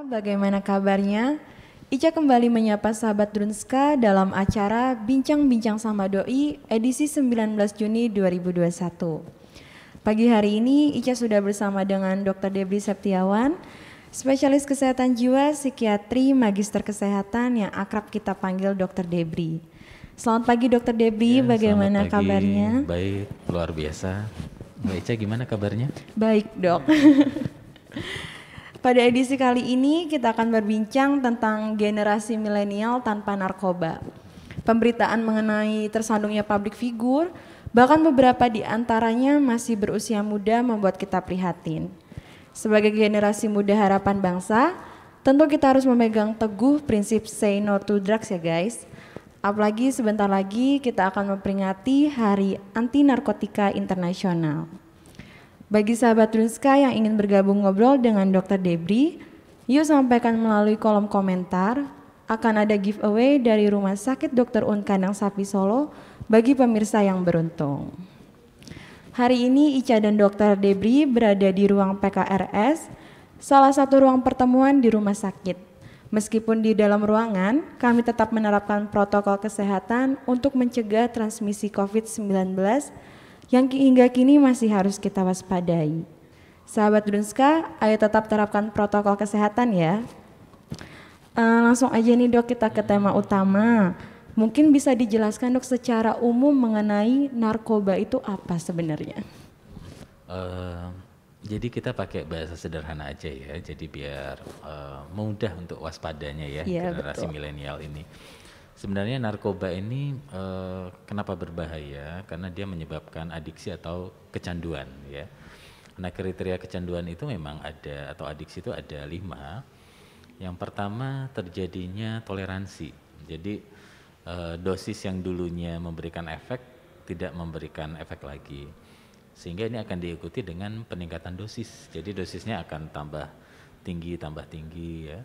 bagaimana kabarnya? Ica kembali menyapa sahabat Drunska dalam acara Bincang-Bincang sama Doi edisi 19 Juni 2021. Pagi hari ini Ica sudah bersama dengan Dr. Debri Septiawan, spesialis kesehatan jiwa, psikiatri, magister kesehatan yang akrab kita panggil Dr. Debri. Selamat pagi Dr. Debri, bagaimana pagi. kabarnya? Baik, luar biasa. Mbak Ica gimana kabarnya? Baik dok. Pada edisi kali ini kita akan berbincang tentang generasi milenial tanpa narkoba. Pemberitaan mengenai tersandungnya public figure, bahkan beberapa di antaranya masih berusia muda membuat kita prihatin. Sebagai generasi muda harapan bangsa, tentu kita harus memegang teguh prinsip say no to drugs ya guys. Apalagi sebentar lagi kita akan memperingati Hari Anti Narkotika Internasional. Bagi sahabat Drunska yang ingin bergabung ngobrol dengan Dr. Debri, yuk sampaikan melalui kolom komentar. Akan ada giveaway dari Rumah Sakit Dr. Un Kandang Sapi Solo bagi pemirsa yang beruntung. Hari ini Ica dan Dr. Debri berada di ruang PKRS, salah satu ruang pertemuan di rumah sakit. Meskipun di dalam ruangan, kami tetap menerapkan protokol kesehatan untuk mencegah transmisi COVID-19 yang hingga kini masih harus kita waspadai. Sahabat Drunska, ayo tetap terapkan protokol kesehatan ya. Langsung aja nih dok, kita ke tema utama. Mungkin bisa dijelaskan dok secara umum mengenai narkoba itu apa sebenarnya? Jadi kita pakai bahasa sederhana aja ya, jadi biar mudah untuk waspadanya ya, generasi milenial ini. Sebenarnya narkoba ini kenapa berbahaya? Karena dia menyebabkan adiksi atau kecanduan ya. Nah kriteria kecanduan itu memang ada, atau adiksi itu ada 5. Yang pertama terjadinya toleransi. Jadi dosis yang dulunya memberikan efek tidak memberikan efek lagi. Sehingga ini akan diikuti dengan peningkatan dosis. Jadi dosisnya akan tambah tinggi ya.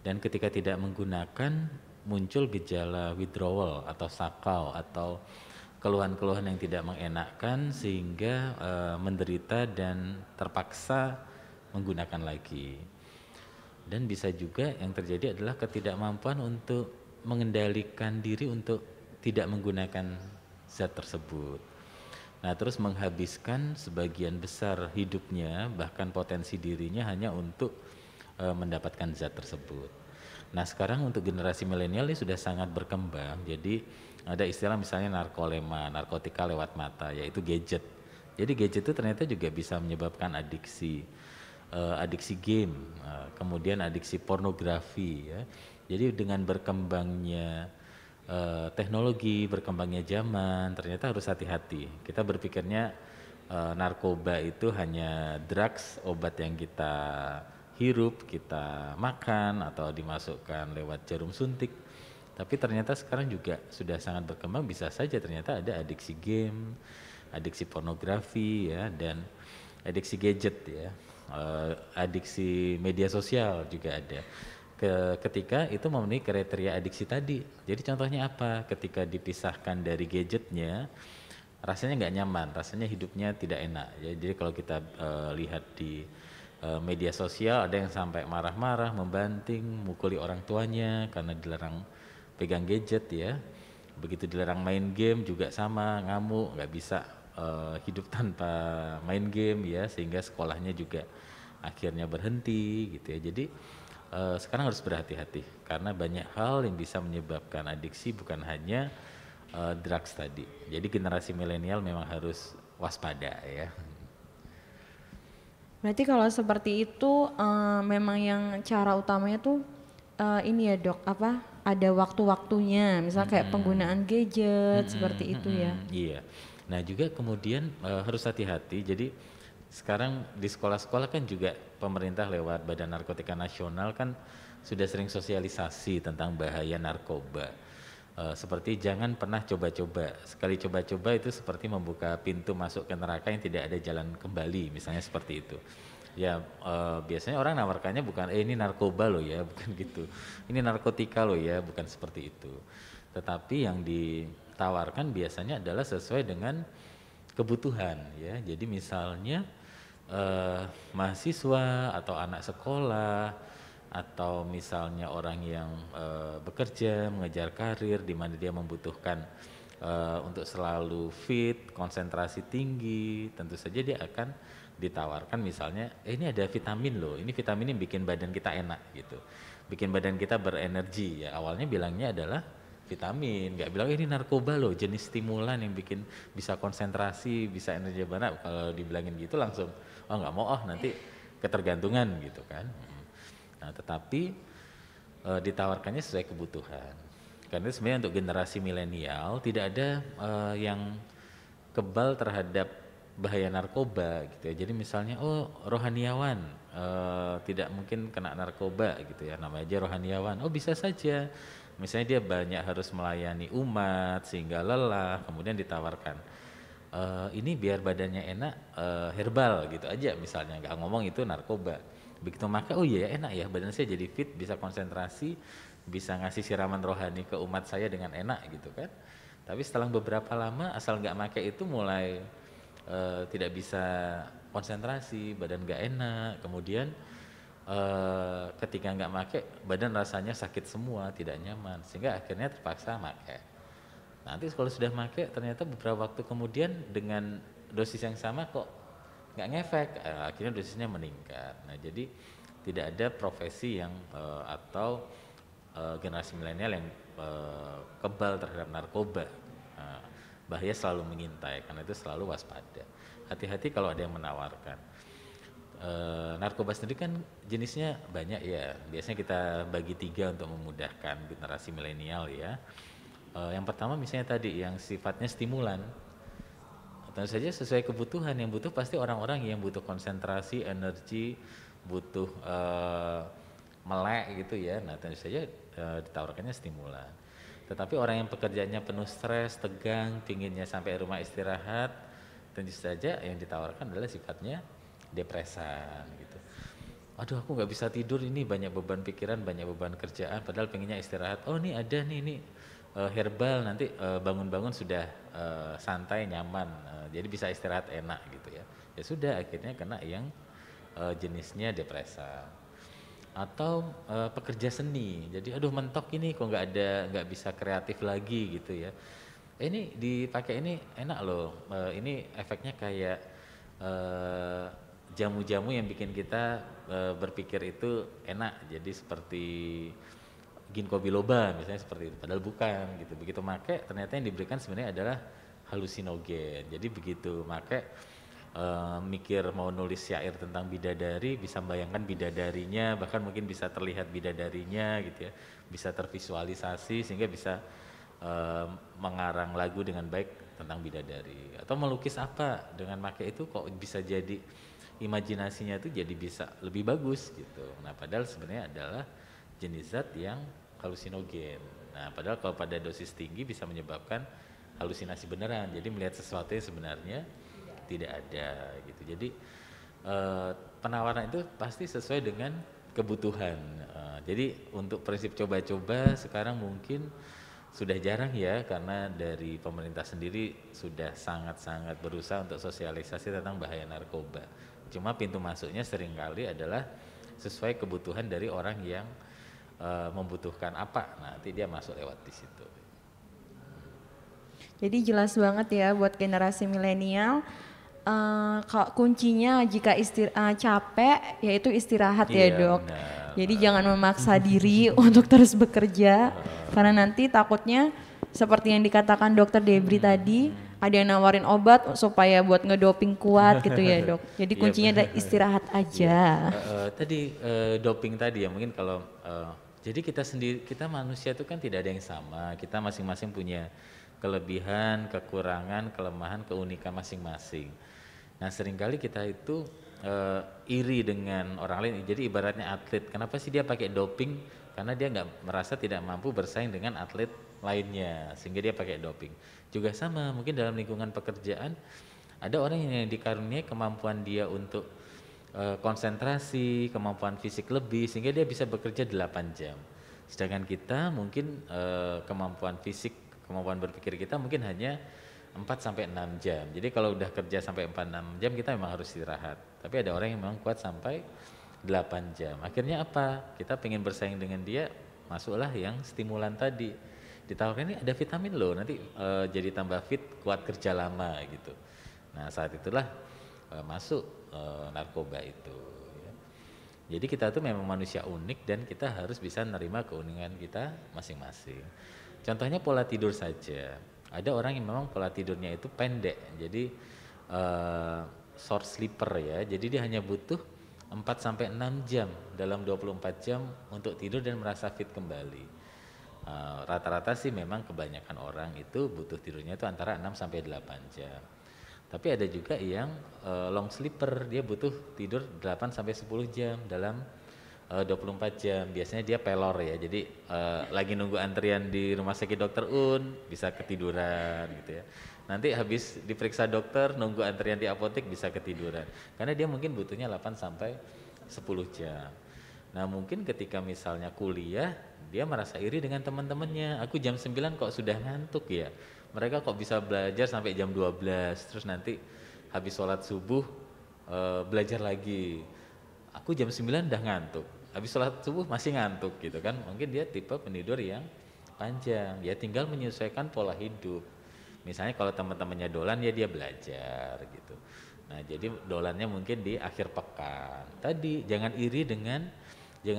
Dan ketika tidak menggunakan muncul gejala withdrawal atau sakau atau keluhan-keluhan yang tidak mengenakkan sehingga menderita dan terpaksa menggunakan lagi. Dan bisa juga yang terjadi adalah ketidakmampuan untuk mengendalikan diri untuk tidak menggunakan zat tersebut. Nah terus menghabiskan sebagian besar hidupnya bahkan potensi dirinya hanya untuk mendapatkan zat tersebut. Nah sekarang untuk generasi milenial ini sudah sangat berkembang, jadi ada istilah misalnya narkolema, narkotika lewat mata, yaitu gadget. Jadi gadget itu ternyata juga bisa menyebabkan adiksi, adiksi game, kemudian adiksi pornografi ya. Jadi dengan berkembangnya teknologi, berkembangnya zaman, ternyata harus hati-hati. Kita berpikirnya narkoba itu hanya drugs, obat yang kita hirup, kita makan atau dimasukkan lewat jarum suntik. Tapi ternyata sekarang juga sudah sangat berkembang, bisa saja ternyata ada adiksi game, adiksi pornografi ya, dan adiksi gadget ya, adiksi media sosial juga ada. Ketika itu memenuhi kriteria adiksi tadi. Jadi contohnya apa? Ketika dipisahkan dari gadgetnya, rasanya nggak nyaman, rasanya hidupnya tidak enak. Ya, jadi kalau kita lihat di media sosial ada yang sampai marah-marah, membanting, mukuli orang tuanya karena dilarang pegang gadget ya. Begitu dilarang main game juga sama, ngamuk, nggak bisa hidup tanpa main game ya, sehingga sekolahnya juga akhirnya berhenti gitu ya. Jadi sekarang harus berhati-hati karena banyak hal yang bisa menyebabkan adiksi, bukan hanya drugs tadi. Jadi generasi milenial memang harus waspada ya. Berarti kalau seperti itu memang yang cara utamanya tuh ini ya dok, apa ada waktu-waktunya, misal kayak penggunaan gadget seperti itu ya. Iya. Nah juga kemudian harus hati-hati. Jadi sekarang di sekolah-sekolah kan juga pemerintah lewat Badan Narkotika Nasional kan sudah sering sosialisasi tentang bahaya narkoba. Seperti jangan pernah coba-coba, sekali coba-coba itu seperti membuka pintu masuk ke neraka yang tidak ada jalan kembali, misalnya seperti itu. Ya biasanya orang nawarkannya bukan ini narkoba loh ya, bukan gitu. Ini narkotika loh ya, bukan seperti itu. Tetapi yang ditawarkan biasanya adalah sesuai dengan kebutuhan ya. Jadi misalnya mahasiswa atau anak sekolah atau misalnya orang yang bekerja, mengejar karir di mana dia membutuhkan untuk selalu fit, konsentrasi tinggi, tentu saja dia akan ditawarkan misalnya, ini ada vitamin loh, ini vitamin yang bikin badan kita enak gitu, bikin badan kita berenergi ya. Awalnya bilangnya adalah vitamin, nggak bilang ini narkoba loh, jenis stimulan yang bikin bisa konsentrasi, bisa energi banget. Kalau dibilangin gitu langsung, oh nggak mau, oh nanti ketergantungan gitu kan. Nah tetapi ditawarkannya sesuai kebutuhan. Karena sebenarnya untuk generasi milenial tidak ada yang kebal terhadap bahaya narkoba gitu ya. Jadi misalnya rohaniawan tidak mungkin kena narkoba gitu ya, namanya aja rohaniawan. Oh bisa saja. Misalnya dia banyak harus melayani umat sehingga lelah, kemudian ditawarkan ini biar badannya enak herbal gitu aja misalnya, nggak ngomong itu narkoba. Begitu maka oh iya enak ya, badan saya jadi fit, bisa konsentrasi, bisa ngasih siraman rohani ke umat saya dengan enak gitu kan. Tapi setelah beberapa lama asal nggak make itu mulai tidak bisa konsentrasi, badan nggak enak, kemudian ketika nggak make badan rasanya sakit semua, tidak nyaman, sehingga akhirnya terpaksa make. Nanti kalau sudah make ternyata beberapa waktu kemudian dengan dosis yang sama kok nggak ngefek, akhirnya dosisnya meningkat. Nah jadi tidak ada profesi yang atau generasi milenial yang kebal terhadap narkoba. Bahaya selalu mengintai, karena itu selalu waspada. Hati-hati kalau ada yang menawarkan. Narkoba sendiri kan jenisnya banyak ya. Biasanya kita bagi 3 untuk memudahkan generasi milenial ya. Yang pertama misalnya tadi yang sifatnya stimulan. Tentu saja sesuai kebutuhan. Yang butuh pasti orang-orang yang butuh konsentrasi, energi, butuh melek gitu ya. Nah tentu saja ditawarkannya stimulan. Tetapi orang yang pekerjaannya penuh stres, tegang, pinginnya sampai rumah istirahat, tentu saja yang ditawarkan adalah sifatnya depresan gitu. Aduh aku nggak bisa tidur, ini banyak beban pikiran, banyak beban kerjaan, padahal pengennya istirahat. Oh ini ada nih, ini herbal, nanti bangun-bangun sudah santai, nyaman, jadi bisa istirahat enak gitu ya. Ya sudah akhirnya kena yang jenisnya depresan. Atau pekerja seni, jadi aduh mentok ini kok nggak bisa kreatif lagi gitu ya. Ini dipakai ini enak loh, ini efeknya kayak jamu-jamu yang bikin kita berpikir itu enak, jadi seperti ginkgo biloba misalnya seperti itu, padahal bukan gitu. Begitu make ternyata yang diberikan sebenarnya adalah halusinogen. Jadi begitu make mikir mau nulis syair tentang bidadari, bisa membayangkan bidadarinya, bahkan mungkin bisa terlihat bidadarinya gitu ya, bisa tervisualisasi sehingga bisa mengarang lagu dengan baik tentang bidadari. Atau melukis apa dengan make itu kok bisa jadi imajinasinya itu jadi bisa lebih bagus gitu. Nah padahal sebenarnya adalah jenis zat yang halusinogen. Nah padahal kalau pada dosis tinggi bisa menyebabkan halusinasi beneran, jadi melihat sesuatu yang sebenarnya tidak ada gitu. Jadi penawaran itu pasti sesuai dengan kebutuhan. Jadi untuk prinsip coba-coba sekarang mungkin sudah jarang ya, karena dari pemerintah sendiri sudah sangat-sangat berusaha untuk sosialisasi tentang bahaya narkoba. Cuma pintu masuknya seringkali adalah sesuai kebutuhan dari orang yang membutuhkan apa, nanti dia masuk lewat di situ. Jadi jelas banget ya buat generasi milenial. Kuncinya jika capek yaitu istirahat ya dok. Benar. Jadi jangan memaksa diri untuk terus bekerja karena nanti takutnya seperti yang dikatakan dokter Debri tadi, ada yang nawarin obat supaya buat ngedoping kuat gitu ya dok. Jadi kuncinya adalah istirahat aja. Tadi doping tadi ya mungkin kalau jadi kita sendiri, kita manusia itu kan tidak ada yang sama, kita masing-masing punya kelebihan, kekurangan, kelemahan, keunikan masing-masing. Nah seringkali kita itu iri dengan orang lain. Jadi ibaratnya atlet, kenapa sih dia pakai doping? Karena dia merasa tidak mampu bersaing dengan atlet lainnya, sehingga dia pakai doping. Juga sama, mungkin dalam lingkungan pekerjaan ada orang yang dikaruniai kemampuan dia untuk konsentrasi, kemampuan fisik lebih, sehingga dia bisa bekerja 8 jam. Sedangkan kita mungkin kemampuan fisik, kemampuan berpikir kita mungkin hanya 4-6 jam. Jadi kalau udah kerja sampai 4-6 jam kita memang harus istirahat. Tapi ada orang yang memang kuat sampai 8 jam. Akhirnya apa? Kita pengen bersaing dengan dia, masuklah yang stimulan tadi. Ditawarkan ini ada vitamin loh, nanti jadi tambah fit, kuat kerja lama gitu. Nah saat itulah masuk narkoba itu. Ya. Jadi kita tuh memang manusia unik dan kita harus bisa menerima keunikan kita masing-masing. Contohnya pola tidur saja. Ada orang yang memang pola tidurnya itu pendek, jadi short sleeper ya. Jadi dia hanya butuh 4-6 jam dalam 24 jam untuk tidur dan merasa fit kembali. Rata-rata sih memang kebanyakan orang itu butuh tidurnya itu antara 6-8 jam. Tapi ada juga yang long sleeper, dia butuh tidur 8-10 jam dalam 24 jam. Biasanya dia pelor ya, jadi lagi nunggu antrian di rumah sakit dokter bisa ketiduran gitu ya. Nanti habis diperiksa dokter, nunggu antrian di apotek bisa ketiduran. Karena dia mungkin butuhnya 8-10 jam. Nah mungkin ketika misalnya kuliah, dia merasa iri dengan teman-temannya. Aku jam 9 kok sudah ngantuk ya. Mereka kok bisa belajar sampai jam 12, terus nanti habis sholat subuh belajar lagi. Aku jam 9 udah ngantuk, habis sholat subuh masih ngantuk gitu kan. Mungkin dia tipe penidur yang panjang, ya tinggal menyesuaikan pola hidup. Misalnya kalau teman-temannya dolan ya dia belajar gitu. Nah jadi dolannya mungkin di akhir pekan. Tadi jangan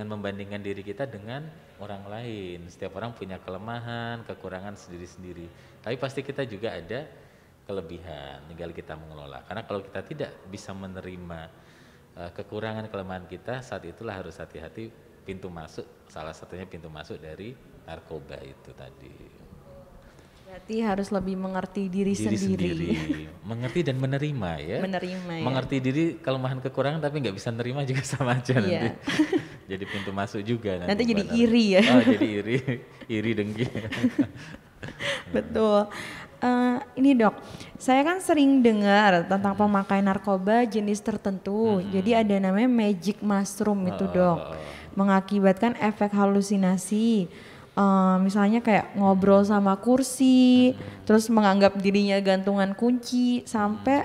membandingkan diri kita dengan orang lain. Setiap orang punya kelemahan, kekurangan sendiri-sendiri. Tapi pasti kita juga ada kelebihan, tinggal kita mengelola. Karena kalau kita tidak bisa menerima kekurangan kelemahan kita, saat itulah harus hati-hati pintu masuk, salah satunya pintu masuk dari narkoba itu tadi. Berarti harus lebih mengerti diri sendiri. Mengerti dan menerima ya. Mengerti diri kelemahan kekurangan tapi nggak bisa menerima juga sama aja nanti. Jadi pintu masuk juga nanti jadi iri ya. Oh jadi iri dengki. Betul. Ini dok, saya kan sering dengar tentang pemakaian narkoba jenis tertentu. Jadi ada namanya magic mushroom itu dok, mengakibatkan efek halusinasi. Misalnya kayak ngobrol sama kursi, terus menganggap dirinya gantungan kunci, sampai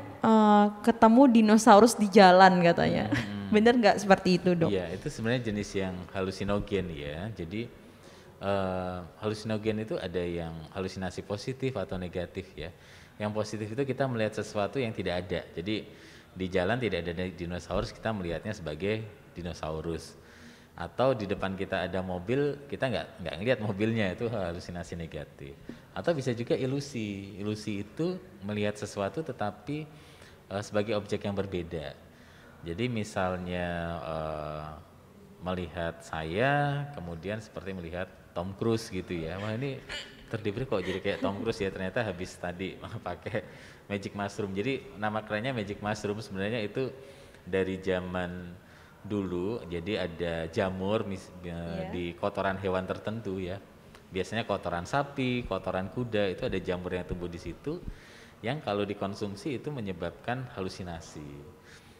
ketemu dinosaurus di jalan katanya. Bener nggak seperti itu dok? Iya, itu sebenarnya jenis yang halusinogen ya. Jadi halusinogen itu ada yang halusinasi positif atau negatif ya. Yang positif itu kita melihat sesuatu yang tidak ada. Jadi di jalan tidak ada dinosaurus, kita melihatnya sebagai dinosaurus. Atau di depan kita ada mobil, kita nggak ngelihat mobilnya, itu halusinasi negatif. Atau bisa juga ilusi. Ilusi itu melihat sesuatu tetapi sebagai objek yang berbeda. Jadi misalnya melihat saya, kemudian seperti melihat Tom Cruise gitu ya. Wah ini terdiri kok jadi kayak Tom Cruise ya, ternyata habis tadi pakai magic mushroom. Jadi nama kerennya magic mushroom, sebenarnya itu dari zaman dulu. Jadi ada jamur di kotoran hewan tertentu ya. Biasanya kotoran sapi, kotoran kuda, itu ada jamur yang tumbuh di situ yang kalau dikonsumsi itu menyebabkan halusinasi.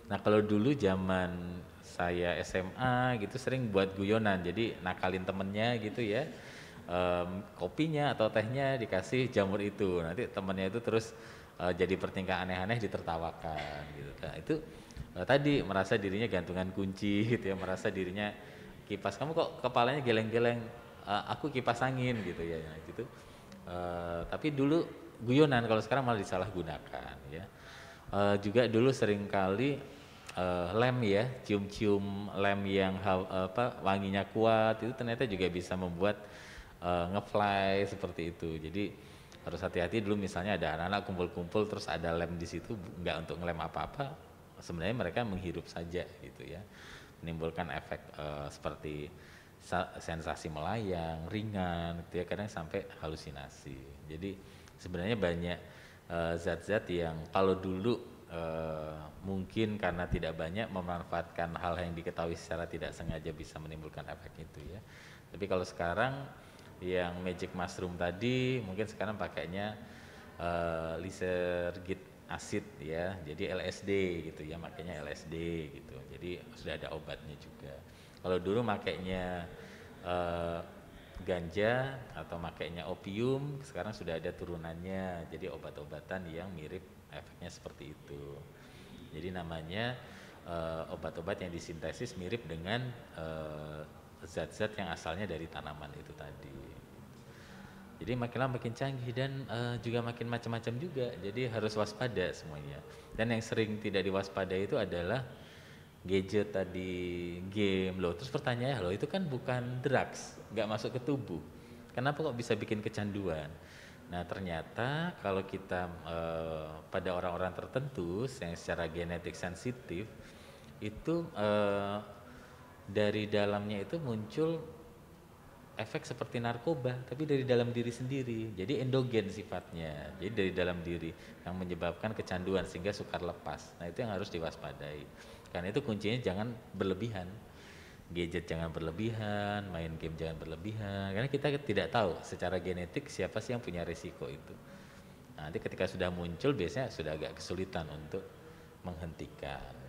Nah kalau dulu zaman saya SMA gitu sering buat guyonan, jadi nakalin temennya gitu ya, kopinya atau tehnya dikasih jamur itu, nanti temennya itu terus jadi bertingkah aneh-aneh ditertawakan gitu. Nah itu tadi merasa dirinya gantungan kunci gitu ya, merasa dirinya kipas, kamu kok kepalanya geleng-geleng, aku kipas angin gitu ya gitu. Tapi dulu guyonan, kalau sekarang malah disalahgunakan ya. Juga dulu sering kali lem ya, cium-cium lem yang wanginya kuat itu ternyata juga bisa membuat ngefly seperti itu. Jadi harus hati-hati dulu, misalnya ada anak-anak kumpul-kumpul terus ada lem di situ, nggak untuk ngelem apa-apa, sebenarnya mereka menghirup saja gitu ya, menimbulkan efek seperti sensasi melayang ringan gitu ya, kadang sampai halusinasi. Jadi sebenarnya banyak zat-zat yang kalau dulu mungkin karena tidak banyak memanfaatkan hal yang diketahui secara tidak sengaja bisa menimbulkan efek itu ya. Tapi kalau sekarang yang magic mushroom tadi mungkin sekarang pakainya lysergic acid ya, jadi LSD gitu ya, makanya LSD gitu. Jadi sudah ada obatnya juga. Kalau dulu makainya ganja atau makainya opium, sekarang sudah ada turunannya, jadi obat-obatan yang mirip efeknya seperti itu. Jadi namanya obat-obat yang disintesis mirip dengan zat-zat yang asalnya dari tanaman itu tadi. Jadi makin lama makin canggih dan juga makin macam-macam juga. Jadi harus waspada semuanya. Dan yang sering tidak diwaspadai itu adalah gadget tadi, game loh. Terus pertanyaannya, loh itu kan bukan drugs, nggak masuk ke tubuh. Kenapa kok bisa bikin kecanduan? Nah ternyata kalau kita pada orang-orang tertentu yang secara genetik sensitif itu dari dalamnya itu muncul efek seperti narkoba tapi dari dalam diri sendiri, jadi endogen sifatnya, jadi dari dalam diri yang menyebabkan kecanduan sehingga sukar lepas. Nah itu yang harus diwaspadai, karena itu kuncinya jangan berlebihan, gadget jangan berlebihan, main game jangan berlebihan, karena kita tidak tahu secara genetik siapa sih yang punya risiko itu. Nah, nanti ketika sudah muncul biasanya sudah agak kesulitan untuk menghentikan.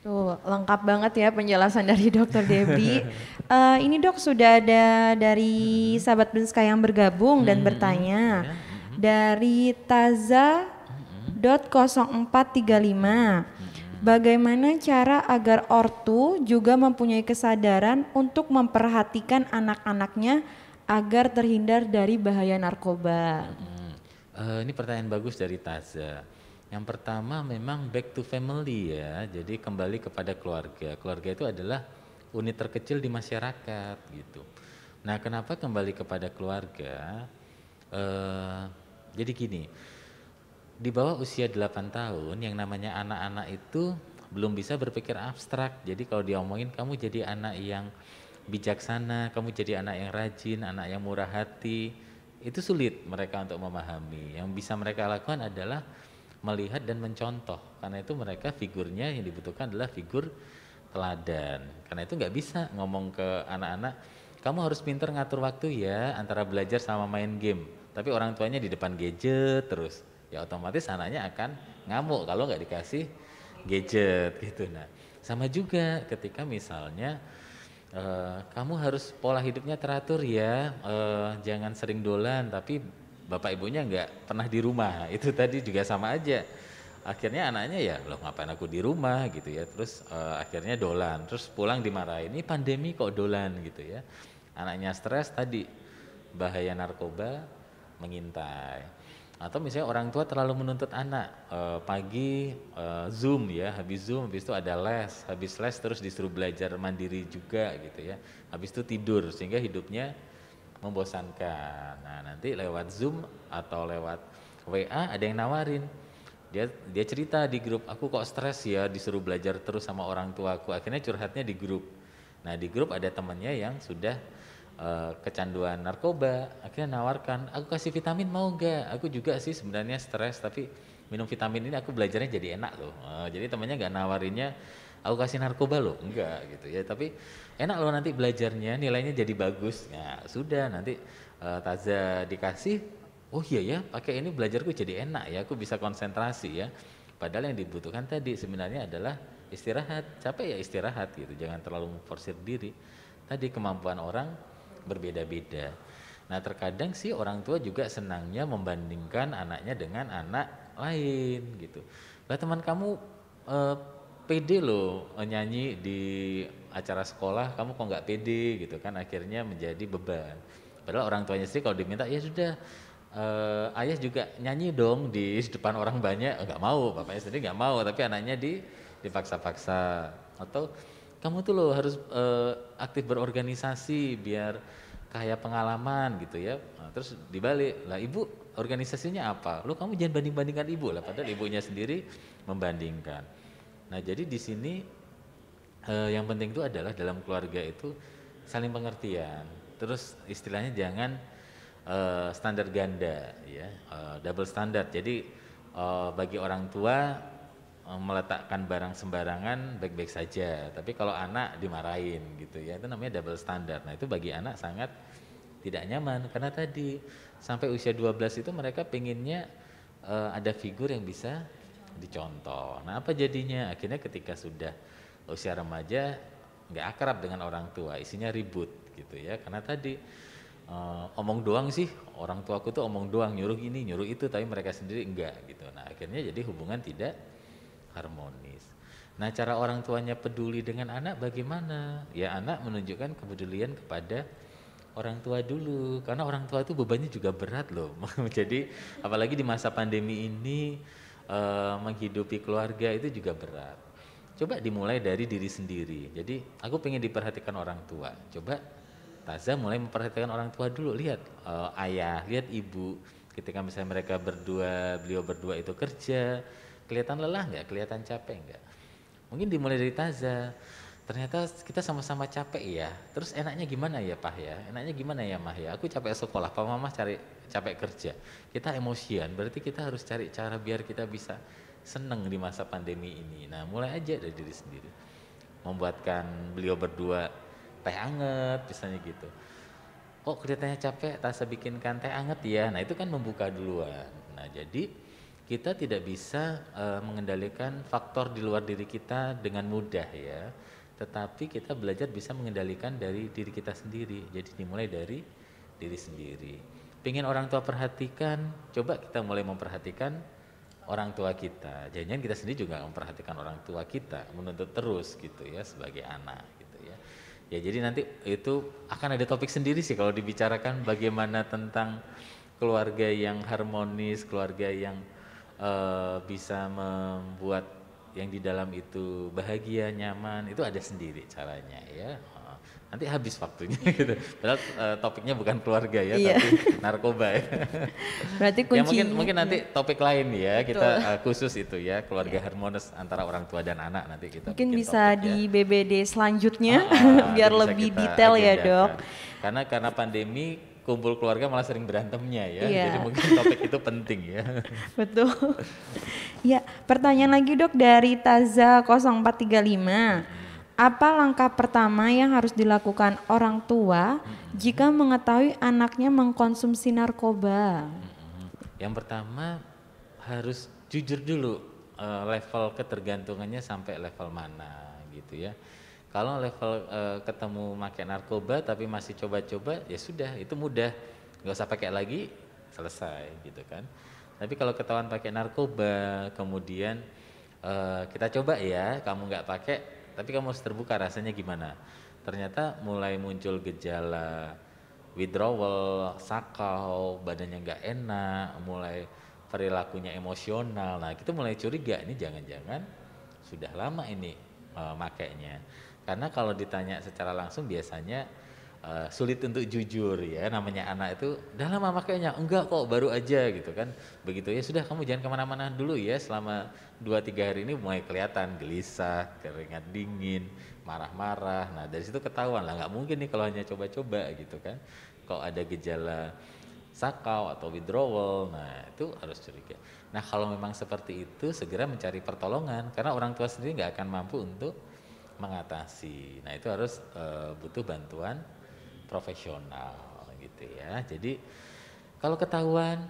Tuh, lengkap banget ya penjelasan dari Dokter Debri. Ini Dok sudah ada dari sahabat Benska yang bergabung dan bertanya dari Taza.0435. Bagaimana cara agar ortu juga mempunyai kesadaran untuk memperhatikan anak-anaknya agar terhindar dari bahaya narkoba? Ini pertanyaan bagus dari Taza. Yang pertama memang back to family ya, jadi kembali kepada keluarga. Keluarga itu adalah unit terkecil di masyarakat gitu. Nah kenapa kembali kepada keluarga? Jadi gini, di bawah usia 8 tahun yang namanya anak-anak itu belum bisa berpikir abstrak. Jadi kalau diomongin kamu jadi anak yang bijaksana, kamu jadi anak yang rajin, anak yang murah hati, itu sulit mereka untuk memahami. Yang bisa mereka lakukan adalah melihat dan mencontoh, karena itu mereka figurnya yang dibutuhkan adalah figur teladan. Karena itu nggak bisa ngomong ke anak-anak, kamu harus pintar ngatur waktu ya antara belajar sama main game. Tapi orang tuanya di depan gadget terus, ya otomatis anaknya akan ngamuk kalau nggak dikasih gadget gitu. Nah, sama juga ketika misalnya kamu harus pola hidupnya teratur ya, jangan sering dolan tapi bapak ibunya nggak pernah di rumah, itu tadi juga sama aja. Akhirnya anaknya ya, loh ngapain aku di rumah gitu ya, terus akhirnya dolan, terus pulang dimarahin, ini pandemi kok dolan gitu ya. Anaknya stres tadi, bahaya narkoba mengintai. Atau misalnya orang tua terlalu menuntut anak, pagi Zoom ya, habis Zoom, habis itu ada les, habis les terus disuruh belajar mandiri juga gitu ya. Habis itu tidur, sehingga hidupnya membosankan. Nah nanti lewat Zoom atau lewat WA ada yang nawarin, dia cerita di grup, aku kok stres ya disuruh belajar terus sama orang tuaku. Akhirnya curhatnya di grup. Nah di grup ada temannya yang sudah kecanduan narkoba, akhirnya nawarkan, aku kasih vitamin mau nggak? Aku juga sih sebenarnya stres tapi minum vitamin ini aku belajarnya jadi enak loh. Jadi temannya nggak nawarinnya aku kasih narkoba loh, enggak gitu ya, tapi enak loh nanti belajarnya, nilainya jadi bagus. Nah sudah nanti Taza dikasih, oh iya ya pakai ini belajarku jadi enak ya, aku bisa konsentrasi ya. Padahal yang dibutuhkan tadi sebenarnya adalah istirahat, capek ya istirahat gitu, jangan terlalu memforsir diri. Tadi kemampuan orang berbeda-beda. Nah terkadang sih orang tua juga senangnya membandingkan anaknya dengan anak lain gitu. Lah teman kamu pede loh nyanyi di acara sekolah, kamu kok nggak pede gitu kan, akhirnya menjadi beban. Padahal orang tuanya sendiri kalau diminta ya sudah, ayah juga nyanyi dong di depan orang banyak, nggak mau, bapaknya sendiri nggak mau, tapi anaknya dipaksa-paksa. Atau kamu tuh loh harus aktif berorganisasi biar kaya pengalaman gitu ya. Nah, terus dibalik, lah ibu organisasinya apa? Lo kamu jangan banding-bandingkan ibu lah, padahal ibunya sendiri membandingkan. Nah jadi di sini yang penting itu adalah dalam keluarga itu saling pengertian. Terus istilahnya jangan standar ganda ya, double standard. Jadi bagi orang tua meletakkan barang sembarangan baik-baik saja, tapi kalau anak dimarahin gitu ya, itu namanya double standard. Nah itu bagi anak sangat tidak nyaman, karena tadi sampai usia 12 itu mereka pinginnya ada figur yang bisa dicontoh. Nah apa jadinya? Akhirnya ketika sudah usia remaja nggak akrab dengan orang tua, isinya ribut gitu ya, karena tadi omong doang sih, orang tuaku tuh omong doang, nyuruh ini nyuruh itu, tapi mereka sendiri enggak gitu. Nah akhirnya jadi hubungan tidak harmonis. Nah, cara orang tuanya peduli dengan anak bagaimana? Ya, anak menunjukkan kepedulian kepada orang tua dulu, karena orang tua itu bebannya juga berat loh. Jadi apalagi di masa pandemi ini menghidupi keluarga itu juga berat. Coba dimulai dari diri sendiri. Jadi aku pengen diperhatikan orang tua. Coba Taza mulai memperhatikan orang tua dulu. Lihat ayah, lihat ibu. Ketika misalnya mereka berdua, beliau berdua itu kerja, kelihatan lelah nggak? Kelihatan capek nggak? Mungkin dimulai dari Taza. Ternyata kita sama-sama capek ya. Terus enaknya gimana ya Pak ya? Enaknya gimana ya Mah ya? Aku capek sekolah, Pak Mama capek kerja. Kita emosian, berarti kita harus cari cara biar kita bisa seneng di masa pandemi ini. Nah, mulai aja dari diri sendiri. Membuatkan beliau berdua teh anget misalnya gitu. Kok kelihatannya capek, Taza bikinkan teh anget ya. Nah, itu kan membuka duluan. Nah, jadi kita tidak bisa mengendalikan faktor di luar diri kita dengan mudah ya, tetapi kita belajar bisa mengendalikan dari diri kita sendiri. Jadi dimulai dari diri sendiri. Pengen orang tua perhatikan, coba kita mulai memperhatikan orang tua kita. Jangan-jangan kita sendiri juga memperhatikan orang tua kita, menuntut terus gitu ya sebagai anak gitu ya. Ya jadi nanti itu akan ada topik sendiri sih kalau dibicarakan bagaimana tentang keluarga yang harmonis, keluarga yang bisa membuat yang di dalam itu bahagia, nyaman, itu ada sendiri caranya ya. Nanti habis waktunya gitu. Padahal topiknya bukan keluarga ya, tapi narkoba ya. Berarti kuncinya. Ya mungkin nanti topik lain ya, kita khusus itu ya, keluarga harmonis antara orang tua dan anak nanti kita mungkin bikin bisa topik, di ya. BBD selanjutnya biar lebih detail ya Dok. Karena pandemi kumpul keluarga malah sering berantemnya ya, jadi mungkin topik itu penting ya. Betul. Ya, pertanyaan lagi Dok dari Taza 0435. Apa langkah pertama yang harus dilakukan orang tua jika mengetahui anaknya mengkonsumsi narkoba? Yang pertama harus jujur dulu level ketergantungannya sampai level mana gitu ya. Kalau level ketemu pakai narkoba tapi masih coba-coba ya sudah, itu mudah, nggak usah pakai lagi, selesai gitu kan. Tapi kalau ketahuan pakai narkoba kemudian kita coba ya, kamu nggak pakai tapi kamu harus terbuka rasanya gimana. Ternyata mulai muncul gejala withdrawal, sakau, badannya nggak enak, mulai perilakunya emosional. Nah kita mulai curiga, ini jangan-jangan sudah lama ini makainya. Karena kalau ditanya secara langsung biasanya sulit untuk jujur ya, namanya anak itu udah lama makainya, enggak kok baru aja gitu kan. Begitu ya sudah, kamu jangan kemana-mana dulu ya selama 2-3 hari ini. Mulai kelihatan gelisah, keringat dingin, marah-marah. Nah dari situ ketahuan lah, nggak mungkin nih kalau hanya coba-coba gitu kan. Kalau ada gejala sakau atau withdrawal, nah itu harus curiga. Nah kalau memang seperti itu segera mencari pertolongan, karena orang tua sendiri nggak akan mampu untuk mengatasi. Nah itu harus butuh bantuan profesional gitu ya. Jadi kalau ketahuan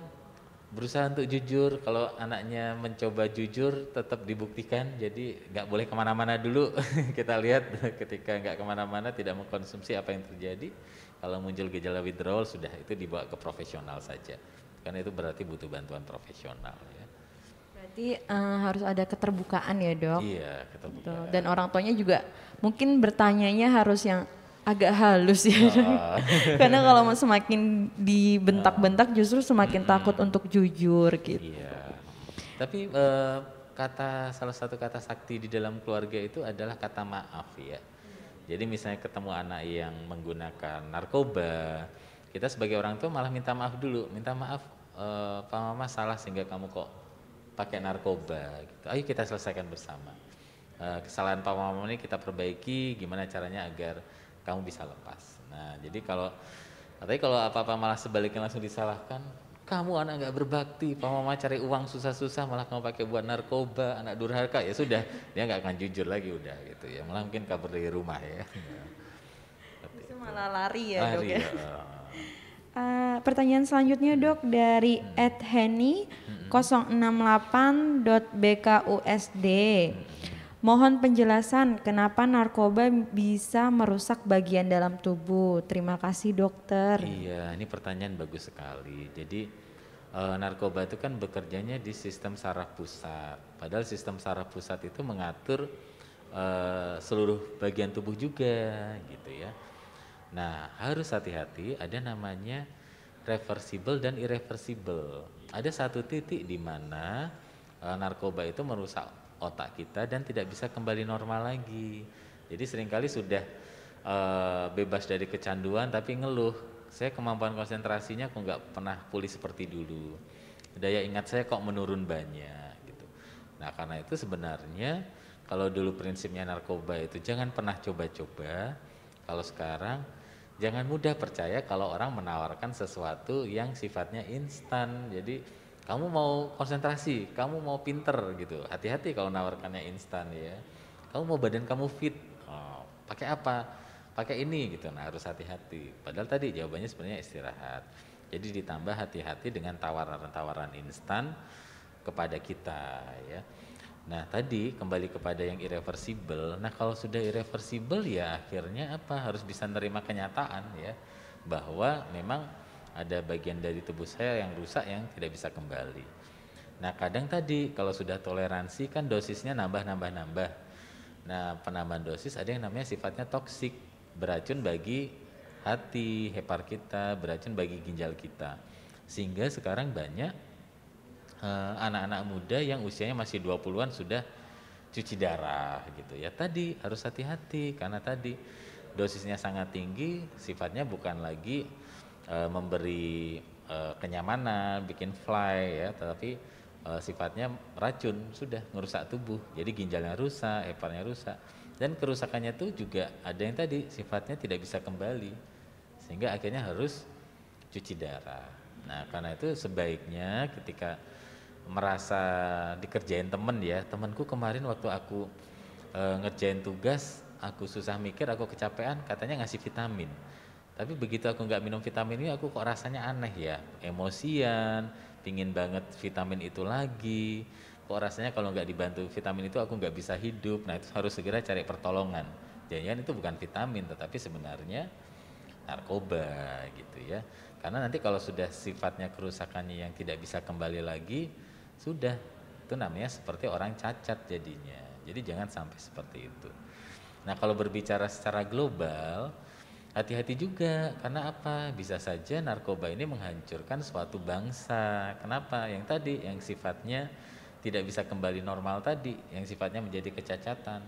berusaha untuk jujur, kalau anaknya mencoba jujur tetap dibuktikan, jadi nggak boleh kemana-mana dulu. Kita lihat ketika nggak kemana-mana, tidak mengkonsumsi apa yang terjadi. Kalau muncul gejala withdrawal sudah, itu dibawa ke profesional saja, karena itu berarti butuh bantuan profesional ya. Berarti harus ada keterbukaan ya Dok. Iya, keterbukaan. Dan orang tuanya juga mungkin bertanyanya harus yang agak halus ya. Karena kalau semakin dibentak-bentak justru semakin takut untuk jujur gitu. Iya. Tapi salah satu kata sakti di dalam keluarga itu adalah kata maaf ya. Jadi misalnya ketemu anak yang menggunakan narkoba, kita sebagai orang tua malah minta maaf dulu. Minta maaf, Pak Mama salah sehingga kamu kok pakai narkoba gitu. Ayo kita selesaikan bersama. Kesalahan Pak Mama ini kita perbaiki, gimana caranya agar kamu bisa lepas. Nah jadi kalau apa-apa malah sebaliknya langsung disalahkan, kamu anak nggak berbakti, Pak Mama cari uang susah-susah malah kamu pakai buat narkoba, anak durhaka, ya sudah, dia nggak akan jujur lagi udah gitu ya, malah mungkin kabur dari rumah ya. Itu malah lari ya Dok ya. Pertanyaan selanjutnya Dok dari @henny 068.bkusd. Mohon penjelasan kenapa narkoba bisa merusak bagian dalam tubuh. Terima kasih dokter. Iya, ini pertanyaan bagus sekali. Jadi narkoba itu kan bekerjanya di sistem saraf pusat. Padahal sistem saraf pusat itu mengatur seluruh bagian tubuh juga gitu ya. Nah, harus hati-hati, ada namanya reversible dan irreversible. Ada satu titik di mana narkoba itu merusak otak kita dan tidak bisa kembali normal lagi. Jadi seringkali sudah bebas dari kecanduan tapi ngeluh, saya kemampuan konsentrasinya kok nggak pernah pulih seperti dulu. Daya ingat saya kok menurun banyak gitu. Nah, karena itu sebenarnya kalau dulu prinsipnya narkoba itu jangan pernah coba-coba. Kalau sekarang jangan mudah percaya kalau orang menawarkan sesuatu yang sifatnya instan. Jadi kamu mau konsentrasi, kamu mau pinter gitu. Hati-hati kalau nawarkannya instan ya. Kamu mau badan kamu fit, pakai apa? Pakai ini gitu. Nah, harus hati-hati. Padahal tadi jawabannya sebenarnya istirahat. Jadi ditambah hati-hati dengan tawaran-tawaran instan kepada kita ya. Nah, tadi kembali kepada yang irreversible. Nah, kalau sudah irreversible ya akhirnya apa? Harus bisa menerima kenyataan ya bahwa memang ada bagian dari tubuh saya yang rusak yang tidak bisa kembali. Nah, kadang tadi kalau sudah toleransi kan dosisnya nambah. Nah, penambahan dosis ada yang namanya sifatnya toksik, beracun bagi hati, hepar kita, beracun bagi ginjal kita. Sehingga sekarang banyak anak-anak muda yang usianya masih 20-an sudah cuci darah gitu ya. Tadi harus hati-hati karena tadi dosisnya sangat tinggi, sifatnya bukan lagi memberi kenyamanan, bikin fly ya, tetapi sifatnya racun, sudah merusak tubuh. Jadi ginjalnya rusak, heparnya rusak. Dan kerusakannya itu juga ada yang tadi sifatnya tidak bisa kembali. Sehingga akhirnya harus cuci darah. Nah, karena itu sebaiknya ketika merasa dikerjain temen ya, temanku kemarin waktu aku ngerjain tugas, aku susah mikir, aku kecapean, katanya ngasih vitamin. Tapi begitu aku nggak minum vitamin ini, aku kok rasanya aneh ya, emosian, pingin banget vitamin itu lagi. Kok rasanya kalau nggak dibantu vitamin itu aku nggak bisa hidup. Nah, itu harus segera cari pertolongan. Jangan-jangan itu bukan vitamin, tetapi sebenarnya narkoba gitu ya. Karena nanti kalau sudah sifatnya kerusakannya yang tidak bisa kembali lagi, sudah itu namanya seperti orang cacat jadinya. Jadi jangan sampai seperti itu. Nah, kalau berbicara secara global, hati-hati juga karena apa? Bisa saja narkoba ini menghancurkan suatu bangsa. Kenapa? Yang tadi yang sifatnya tidak bisa kembali normal tadi, yang sifatnya menjadi kecacatan.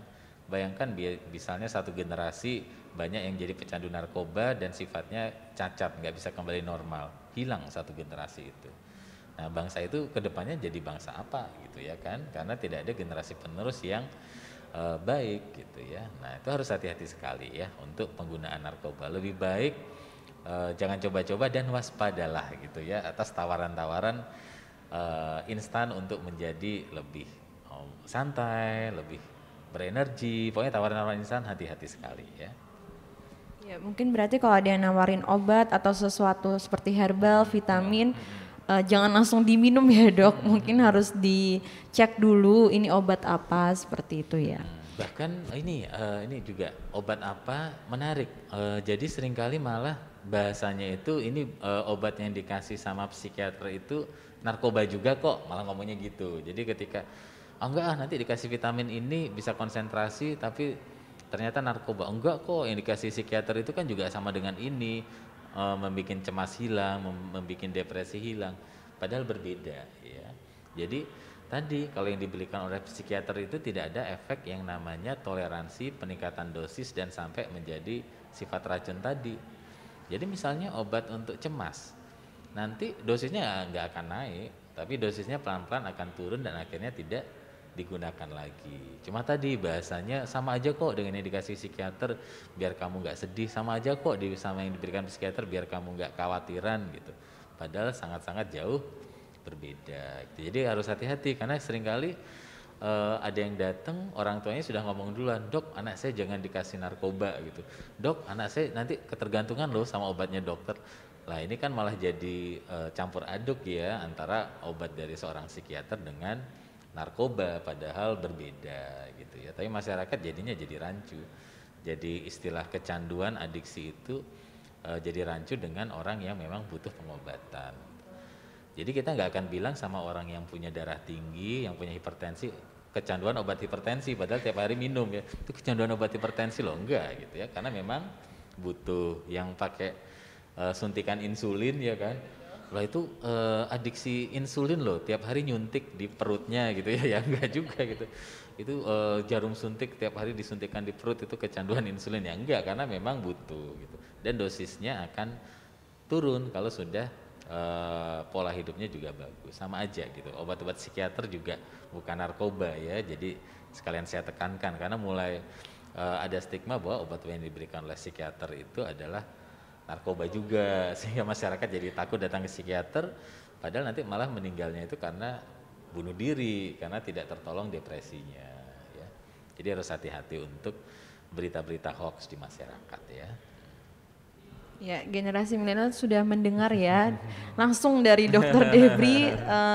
Bayangkan misalnya satu generasi banyak yang jadi pecandu narkoba dan sifatnya cacat, nggak bisa kembali normal, hilang satu generasi itu. Nah, bangsa itu kedepannya jadi bangsa apa gitu ya kan? Karena tidak ada generasi penerus yang baik gitu ya. Nah, itu harus hati-hati sekali ya untuk penggunaan narkoba. Lebih baik jangan coba-coba dan waspadalah gitu ya atas tawaran-tawaran instan untuk menjadi lebih santai, lebih berenergi. Pokoknya tawaran-tawaran instan hati-hati sekali ya. Ya, mungkin berarti kalau ada yang nawarin obat atau sesuatu seperti herbal, vitamin, jangan langsung diminum ya dok, mungkin harus dicek dulu ini obat apa seperti itu ya. Bahkan ini juga obat apa menarik. Jadi seringkali malah bahasanya itu ini obat yang dikasih sama psikiater itu narkoba juga kok, malah ngomongnya gitu. Jadi ketika enggak nanti dikasih vitamin ini bisa konsentrasi tapi ternyata narkoba. Enggak kok, yang dikasih psikiater itu kan juga sama dengan ini. Membikin cemas hilang, membikin depresi hilang, padahal berbeda ya. Jadi tadi kalau yang diberikan oleh psikiater itu tidak ada efek yang namanya toleransi, peningkatan dosis dan sampai menjadi sifat racun tadi. Jadi misalnya obat untuk cemas, nanti dosisnya nggak akan naik, tapi dosisnya pelan-pelan akan turun dan akhirnya tidak digunakan lagi. Cuma tadi bahasanya sama aja kok dengan yang dikasih psikiater biar kamu nggak sedih, sama aja kok sama yang diberikan psikiater biar kamu nggak khawatiran gitu. Padahal sangat-sangat jauh berbeda. Gitu. Jadi harus hati-hati karena seringkali ada yang datang orang tuanya sudah ngomong duluan, dok anak saya jangan dikasih narkoba gitu. Dok anak saya nanti ketergantungan loh sama obatnya dokter. Lah ini kan malah jadi campur aduk ya antara obat dari seorang psikiater dengan narkoba padahal berbeda gitu ya. Tapi masyarakat jadinya jadi rancu. Jadi istilah kecanduan, adiksi itu jadi rancu dengan orang yang memang butuh pengobatan. Jadi kita nggak akan bilang sama orang yang punya darah tinggi, yang punya hipertensi, kecanduan obat hipertensi padahal tiap hari minum ya. Itu kecanduan obat hipertensi loh, enggak gitu ya. Karena memang butuh yang pakai suntikan insulin ya kan. Lah itu adiksi insulin loh, tiap hari nyuntik di perutnya gitu ya. Ya enggak juga gitu. Itu jarum suntik tiap hari disuntikkan di perut, itu kecanduan insulin ya enggak, karena memang butuh gitu. Dan dosisnya akan turun kalau sudah pola hidupnya juga bagus. Sama aja gitu, obat-obat psikiater juga bukan narkoba ya. Jadi sekalian saya tekankan, karena mulai ada stigma bahwa obat yang diberikan oleh psikiater itu adalah narkoba juga, sehingga masyarakat jadi takut datang ke psikiater, padahal nanti malah meninggalnya itu karena bunuh diri, karena tidak tertolong depresinya ya. Jadi harus hati-hati untuk berita-berita hoax di masyarakat ya. Ya, generasi milenial sudah mendengar ya, langsung dari Dokter Debri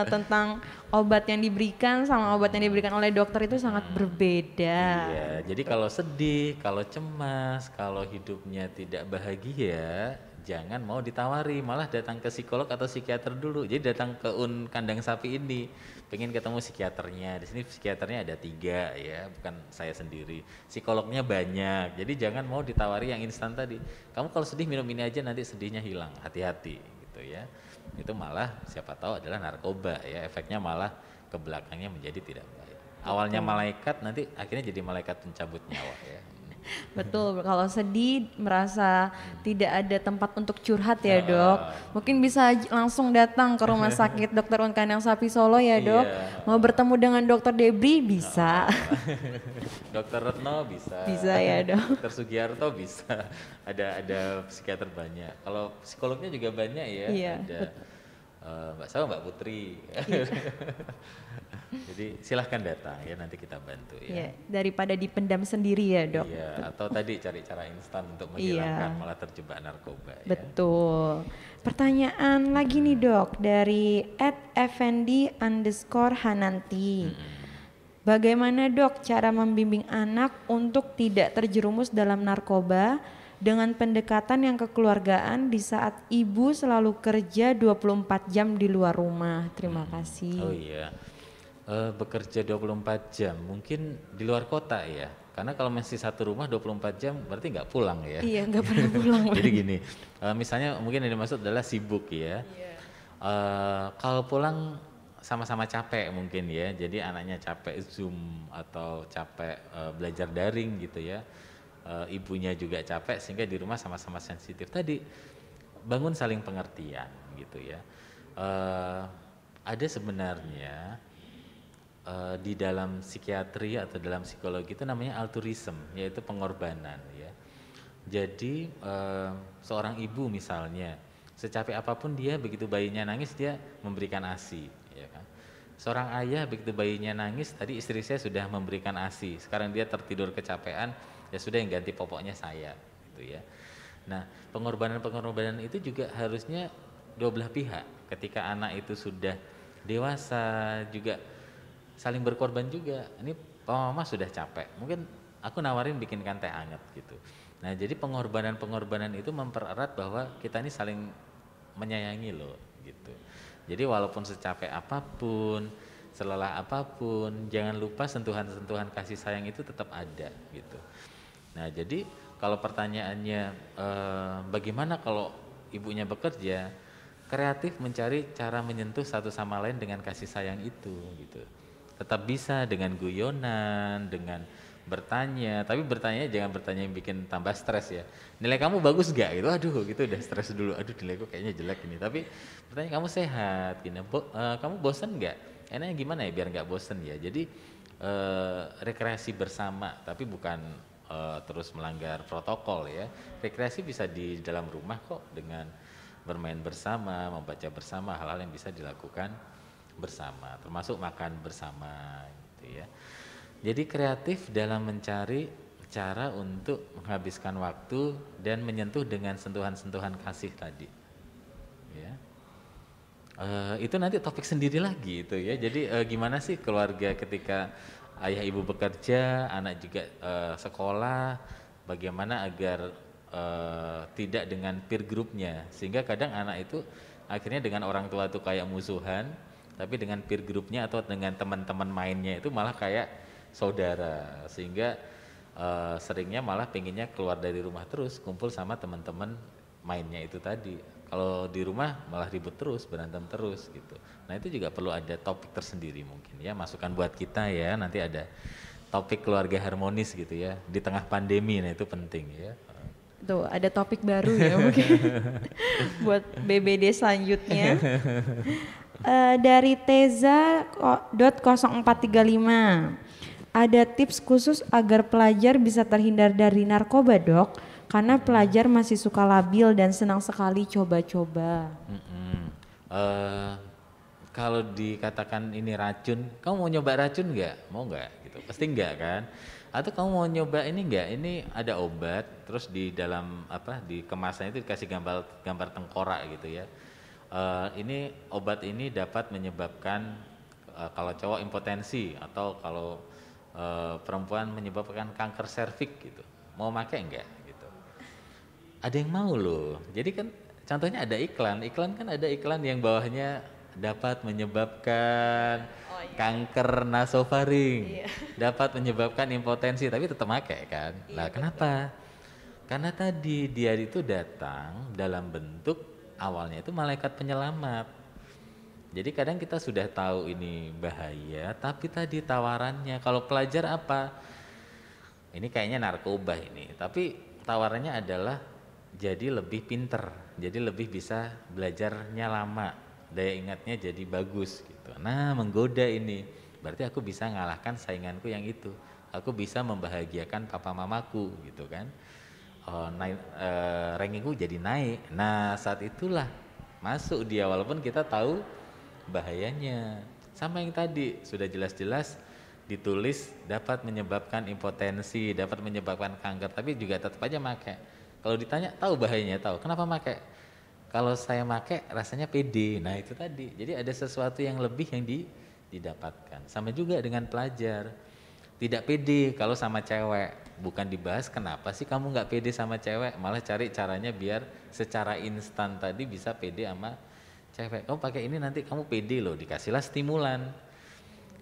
tentang obat yang diberikan sama obat yang diberikan oleh dokter itu sangat berbeda. Iya, jadi kalau sedih, kalau cemas, kalau hidupnya tidak bahagia, jangan mau ditawari, malah datang ke psikolog atau psikiater dulu. Jadi datang ke kandang sapi ini, pengen ketemu psikiaternya. Di sini psikiaternya ada 3 ya, bukan saya sendiri. Psikolognya banyak, jadi jangan mau ditawari yang instan tadi. Kamu kalau sedih minum ini aja, nanti sedihnya hilang. Hati-hati gitu ya. Itu malah siapa tahu adalah narkoba ya, efeknya malah ke belakangnya menjadi tidak baik. Awalnya malaikat, nanti akhirnya jadi malaikat pencabut nyawa ya. Betul, kalau sedih merasa tidak ada tempat untuk curhat ya dok, mungkin bisa langsung datang ke rumah sakit Dr. Kandang Sapi Solo ya dok. Mau bertemu dengan Dokter Debri bisa. Dokter Retno bisa. Bisa ya dok. Dokter Sugiarto bisa. Ada psikiater banyak. Kalau psikolognya juga banyak ya. Iya, ada Mbak Sawa, Mbak Putri. Jadi silahkan datang ya, nanti kita bantu ya. Iya, daripada dipendam sendiri ya dok. Iya, atau tadi cari cara instan untuk menghilangkan malah terjebak narkoba. Betul. Pertanyaan lagi nih dok dari @fnd_hananti. Bagaimana dok cara membimbing anak untuk tidak terjerumus dalam narkoba dengan pendekatan yang kekeluargaan di saat ibu selalu kerja 24 jam di luar rumah? Terima kasih. Oh iya. Bekerja 24 jam mungkin di luar kota ya, karena kalau masih satu rumah 24 jam berarti nggak pulang ya. Iya, nggak pernah pulang. Jadi gini, misalnya mungkin yang dimaksud adalah sibuk ya. Kalau pulang sama-sama capek mungkin ya, jadi anaknya capek Zoom atau capek belajar daring gitu ya, ibunya juga capek sehingga di rumah sama-sama sensitif. Tadi bangun saling pengertian gitu ya. Ada sebenarnya di dalam psikiatri atau dalam psikologi itu namanya altruism, yaitu pengorbanan ya. Jadi seorang ibu misalnya, secapek apapun dia, begitu bayinya nangis dia memberikan ASI ya kan. Seorang ayah begitu bayinya nangis, tadi istri saya sudah memberikan ASI, sekarang dia tertidur kecapean, ya sudah yang ganti popoknya saya gitu ya. Nah, pengorbanan itu juga harusnya dua belah pihak. Ketika anak itu sudah dewasa juga saling berkorban juga. Ini mama sudah capek, mungkin aku nawarin bikinkan teh hangat gitu. Nah, jadi pengorbanan itu mempererat bahwa kita ini saling menyayangi loh gitu. Jadi walaupun secapek apapun, selelah apapun, jangan lupa sentuhan-sentuhan kasih sayang itu tetap ada gitu. Nah, jadi kalau pertanyaannya bagaimana kalau ibunya bekerja, kreatif mencari cara menyentuh satu sama lain dengan kasih sayang itu gitu. Tetap bisa dengan guyonan, dengan bertanya, tapi bertanya jangan bertanya yang bikin tambah stres ya. Nilai kamu bagus gak? Gitu, aduh gitu udah stres dulu. Aduh nilaiku kayaknya jelek ini. Tapi bertanya kamu sehat, gini, kamu bosan gak? Enaknya gimana ya biar gak bosan ya. Jadi rekreasi bersama, tapi bukan terus melanggar protokol ya. Rekreasi bisa di dalam rumah kok, dengan bermain bersama, membaca bersama, hal-hal yang bisa dilakukan bersama, termasuk makan bersama gitu ya. Jadi kreatif dalam mencari cara untuk menghabiskan waktu dan menyentuh dengan sentuhan-sentuhan kasih tadi ya. Itu nanti topik sendiri lagi itu ya. Jadi gimana sih keluarga ketika ayah ibu bekerja, anak juga sekolah, bagaimana agar tidak dengan peer groupnya, sehingga kadang anak itu akhirnya dengan orang tua itu kayak musuhan, tapi dengan peer groupnya atau dengan teman-teman mainnya itu malah kayak saudara, sehingga seringnya malah pengennya keluar dari rumah terus, kumpul sama teman-teman mainnya itu tadi. Kalau di rumah malah ribut terus, berantem terus gitu. Nah itu juga perlu ada topik tersendiri mungkin ya, masukan buat kita ya, nanti ada topik keluarga harmonis gitu ya, di tengah pandemi, nah itu penting ya. Tuh ada topik baru ya mungkin buat BBD selanjutnya. Dari Teza.0435, ada tips khusus agar pelajar bisa terhindar dari narkoba, Dok? Karena pelajar masih suka labil dan senang sekali coba-coba. Kalau dikatakan ini racun, kamu mau nyoba racun nggak? Mau nggak? Gitu. Pasti nggak kan? Atau kamu mau nyoba ini nggak? Ini ada obat, terus di dalam di kemasannya itu dikasih gambar tengkorak gitu ya. Ini obat ini dapat menyebabkan kalau cowok impotensi, atau kalau perempuan menyebabkan kanker serviks gitu. Mau pakai enggak gitu. Ada yang mau loh. Jadi kan contohnya ada iklan kan ada iklan yang bawahnya dapat menyebabkan kanker nasofaring, dapat menyebabkan impotensi, tapi tetap pakai kan. Nah, kenapa? Karena tadi dia itu datang dalam bentuk awalnya itu malaikat penyelamat. Jadi kadang kita sudah tahu ini bahaya, tapi tadi tawarannya, kalau pelajar apa? Ini kayaknya narkoba ini, tapi tawarannya adalah jadi lebih pinter, jadi lebih bisa belajarnya lama, daya ingatnya jadi bagus gitu. Nah, menggoda ini, berarti aku bisa ngalahkan sainganku yang itu, aku bisa membahagiakan papa mamaku gitu kan. Rankingku jadi naik. Nah, saat itulah masuk dia, walaupun kita tahu bahayanya. Sama yang tadi sudah jelas-jelas ditulis dapat menyebabkan impotensi, dapat menyebabkan kanker, tapi juga tetap aja make. Kalau ditanya tahu bahayanya, tahu. Kenapa make? Kalau saya make rasanya pede. Nah, itu tadi. Jadi ada sesuatu yang lebih yang didapatkan. Sama juga dengan pelajar. Tidak pede kalau sama cewek. Bukan dibahas kenapa sih kamu nggak pede sama cewek, malah cari caranya biar secara instan tadi bisa pede sama cewek. Kamu pakai ini nanti kamu pede loh, dikasihlah stimulan.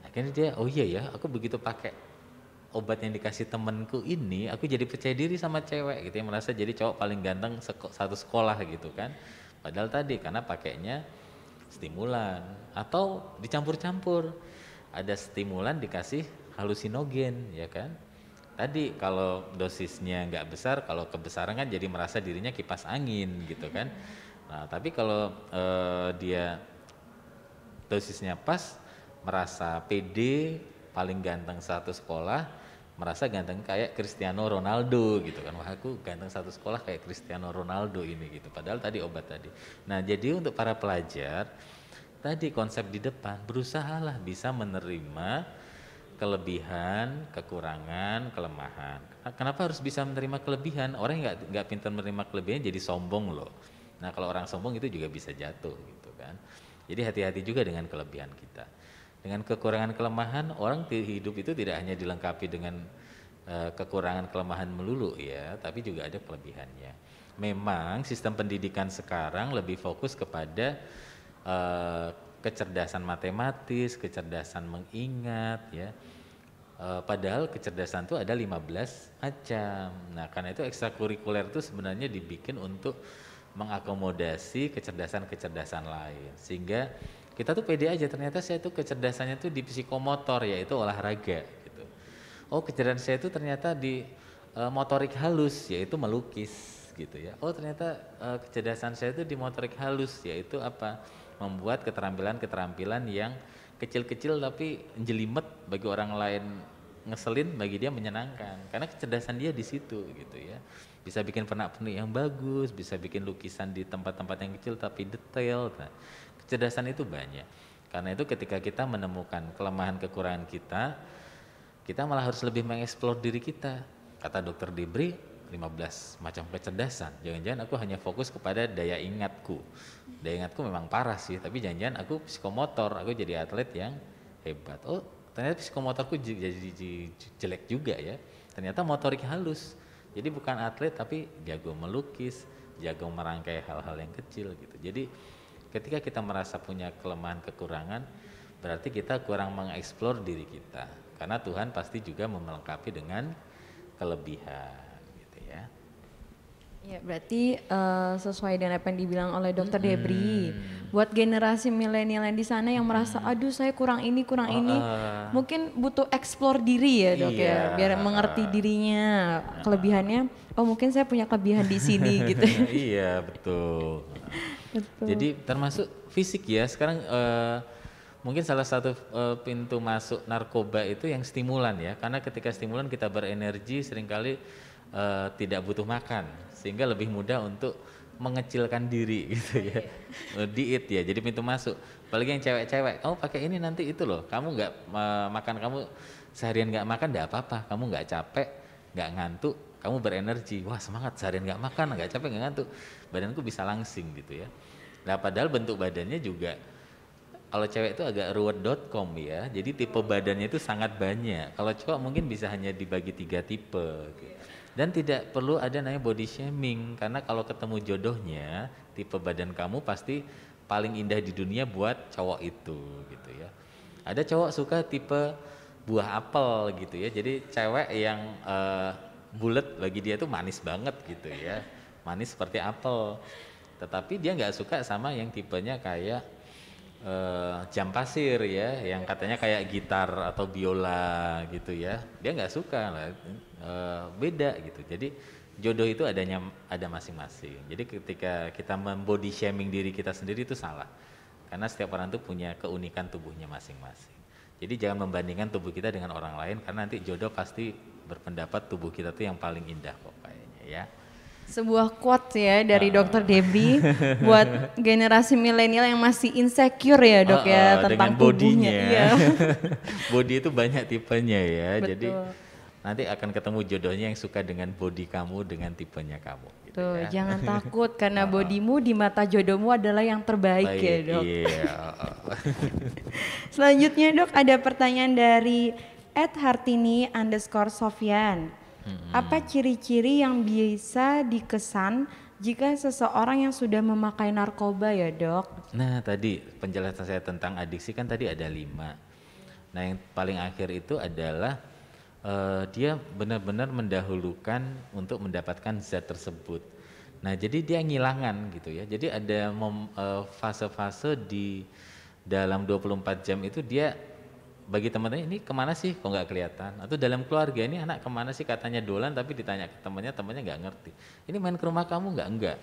Akhirnya dia, oh iya ya, aku begitu pakai obat yang dikasih temenku ini, aku jadi percaya diri sama cewek gitu ya, merasa jadi cowok paling ganteng satu sekolah gitu kan. Padahal tadi karena pakainya stimulan, atau dicampur-campur, ada stimulan dikasih halusinogen ya kan. Tadi kalau dosisnya nggak besar, kalau kebesaran kan jadi merasa dirinya kipas angin gitu kan. Nah, tapi kalau dia dosisnya pas, merasa pede, paling ganteng satu sekolah, merasa ganteng kayak Cristiano Ronaldo gitu kan. Wah, aku ganteng satu sekolah kayak Cristiano Ronaldo ini gitu. Padahal tadi obat tadi. Nah, jadi untuk para pelajar, tadi konsep di depan, berusahalah bisa menerima kelebihan, kekurangan, kelemahan. Kenapa harus bisa menerima kelebihan? Orang yang nggak pintar menerima kelebihan jadi sombong loh. Nah, kalau orang sombong itu juga bisa jatuh gitu kan. Jadi hati-hati juga dengan kelebihan kita. Dengan kekurangan kelemahan, orang hidup itu tidak hanya dilengkapi dengan kekurangan kelemahan melulu ya, tapi juga ada kelebihannya. Memang sistem pendidikan sekarang lebih fokus kepada kecerdasan matematis, kecerdasan mengingat ya. Padahal kecerdasan itu ada 15 macam. Nah, karena itu ekstrakurikuler itu sebenarnya dibikin untuk mengakomodasi kecerdasan-kecerdasan lain. Sehingga kita tuh pede aja, ternyata saya tuh kecerdasannya tuh di psikomotor, yaitu olahraga gitu. Oh, kecerdasan saya itu ternyata di motorik halus, yaitu melukis gitu ya. Oh, ternyata kecerdasan saya itu di motorik halus, yaitu apa? Membuat keterampilan-keterampilan yang kecil-kecil tapi jelimet, bagi orang lain ngeselin, bagi dia menyenangkan. Karena kecerdasan dia di situ gitu ya. Bisa bikin pernak-pernik yang bagus, bisa bikin lukisan di tempat-tempat yang kecil tapi detail. Nah, kecerdasan itu banyak. Karena itu ketika kita menemukan kelemahan kekurangan kita malah harus lebih mengeksplor diri kita. Kata Dr. Dibri, 15 macam kecerdasan. Jangan-jangan aku hanya fokus kepada daya ingatku. Daya ingatku memang parah sih, tapi jangan-jangan aku psikomotor, aku jadi atlet yang hebat. Oh, ternyata psikomotorku jadi jelek juga ya. Ternyata motorik halus. Jadi bukan atlet tapi jago melukis, jago merangkai hal-hal yang kecil gitu. Jadi Ketika kita merasa punya kelemahan, kekurangan, berarti kita kurang mengeksplor diri kita. Karena Tuhan pasti juga melengkapi dengan kelebihan, gitu ya. Ya, berarti sesuai dengan apa yang dibilang oleh Dokter Debri, buat generasi milenial yang di sana yang merasa, aduh saya kurang ini, mungkin butuh eksplor diri ya Dok ya, biar mengerti dirinya, kelebihannya. Oh mungkin saya punya kelebihan di sini gitu. Iya betul. Jadi termasuk fisik ya. Sekarang mungkin salah satu pintu masuk narkoba itu yang stimulan ya. Karena ketika stimulan kita berenergi seringkali tidak butuh makan, sehingga lebih mudah untuk mengecilkan diri gitu ya. Diet ya. Jadi pintu masuk. Apalagi yang cewek-cewek, kamu pakai ini nanti itu loh. Kamu nggak makan, kamu seharian nggak makan nggak apa-apa. Kamu nggak capek, nggak ngantuk. Kamu berenergi, wah semangat, seharian nggak makan, nggak capek, nggak ngantuk, badanku bisa langsing gitu ya. Nah padahal bentuk badannya juga, kalau cewek itu agak ruwet.com ya, jadi tipe badannya itu sangat banyak. Kalau cowok mungkin bisa hanya dibagi 3 tipe. Gitu. Dan tidak perlu ada namanya body shaming, karena kalau ketemu jodohnya, tipe badan kamu pasti paling indah di dunia buat cowok itu gitu ya. Ada cowok suka tipe buah apel gitu ya, jadi cewek yang bulat bagi dia tuh manis banget gitu ya, manis seperti apel. Tetapi dia nggak suka sama yang tipenya kayak jam pasir ya, yang katanya kayak gitar atau biola gitu ya, dia nggak suka lah, beda gitu. Jadi jodoh itu ada masing-masing. Jadi ketika kita membody shaming diri kita sendiri itu salah, karena setiap orang tuh punya keunikan tubuhnya masing-masing. Jadi jangan membandingkan tubuh kita dengan orang lain, karena nanti jodoh pasti berpendapat tubuh kita tuh yang paling indah kok kayaknya ya. Sebuah quote ya dari Dokter Debri buat generasi milenial yang masih insecure ya Dok ya tentang tubuhnya. Iya. Body itu banyak tipenya ya. Betul. Jadi nanti akan ketemu jodohnya yang suka dengan body kamu, dengan tipenya kamu. Gitu tuh, ya. jangan takut karena bodimu di mata jodohmu adalah yang terbaik ya Dok. Iya. Selanjutnya Dok ada pertanyaan dari @hartini_sofyan. Apa ciri-ciri yang bisa dikesan jika seseorang yang sudah memakai narkoba ya Dok? Nah tadi penjelasan saya tentang adiksi kan tadi ada 5. Nah yang paling akhir itu adalah dia benar-benar mendahulukan untuk mendapatkan zat tersebut. Nah jadi dia ngilangan gitu ya. Jadi ada fase-fase di dalam 24 jam itu dia bagi teman-temannya ini kemana sih kok nggak kelihatan, atau dalam keluarga ini anak kemana sih katanya dolan tapi ditanya ke temannya nggak ngerti, ini main ke rumah kamu nggak,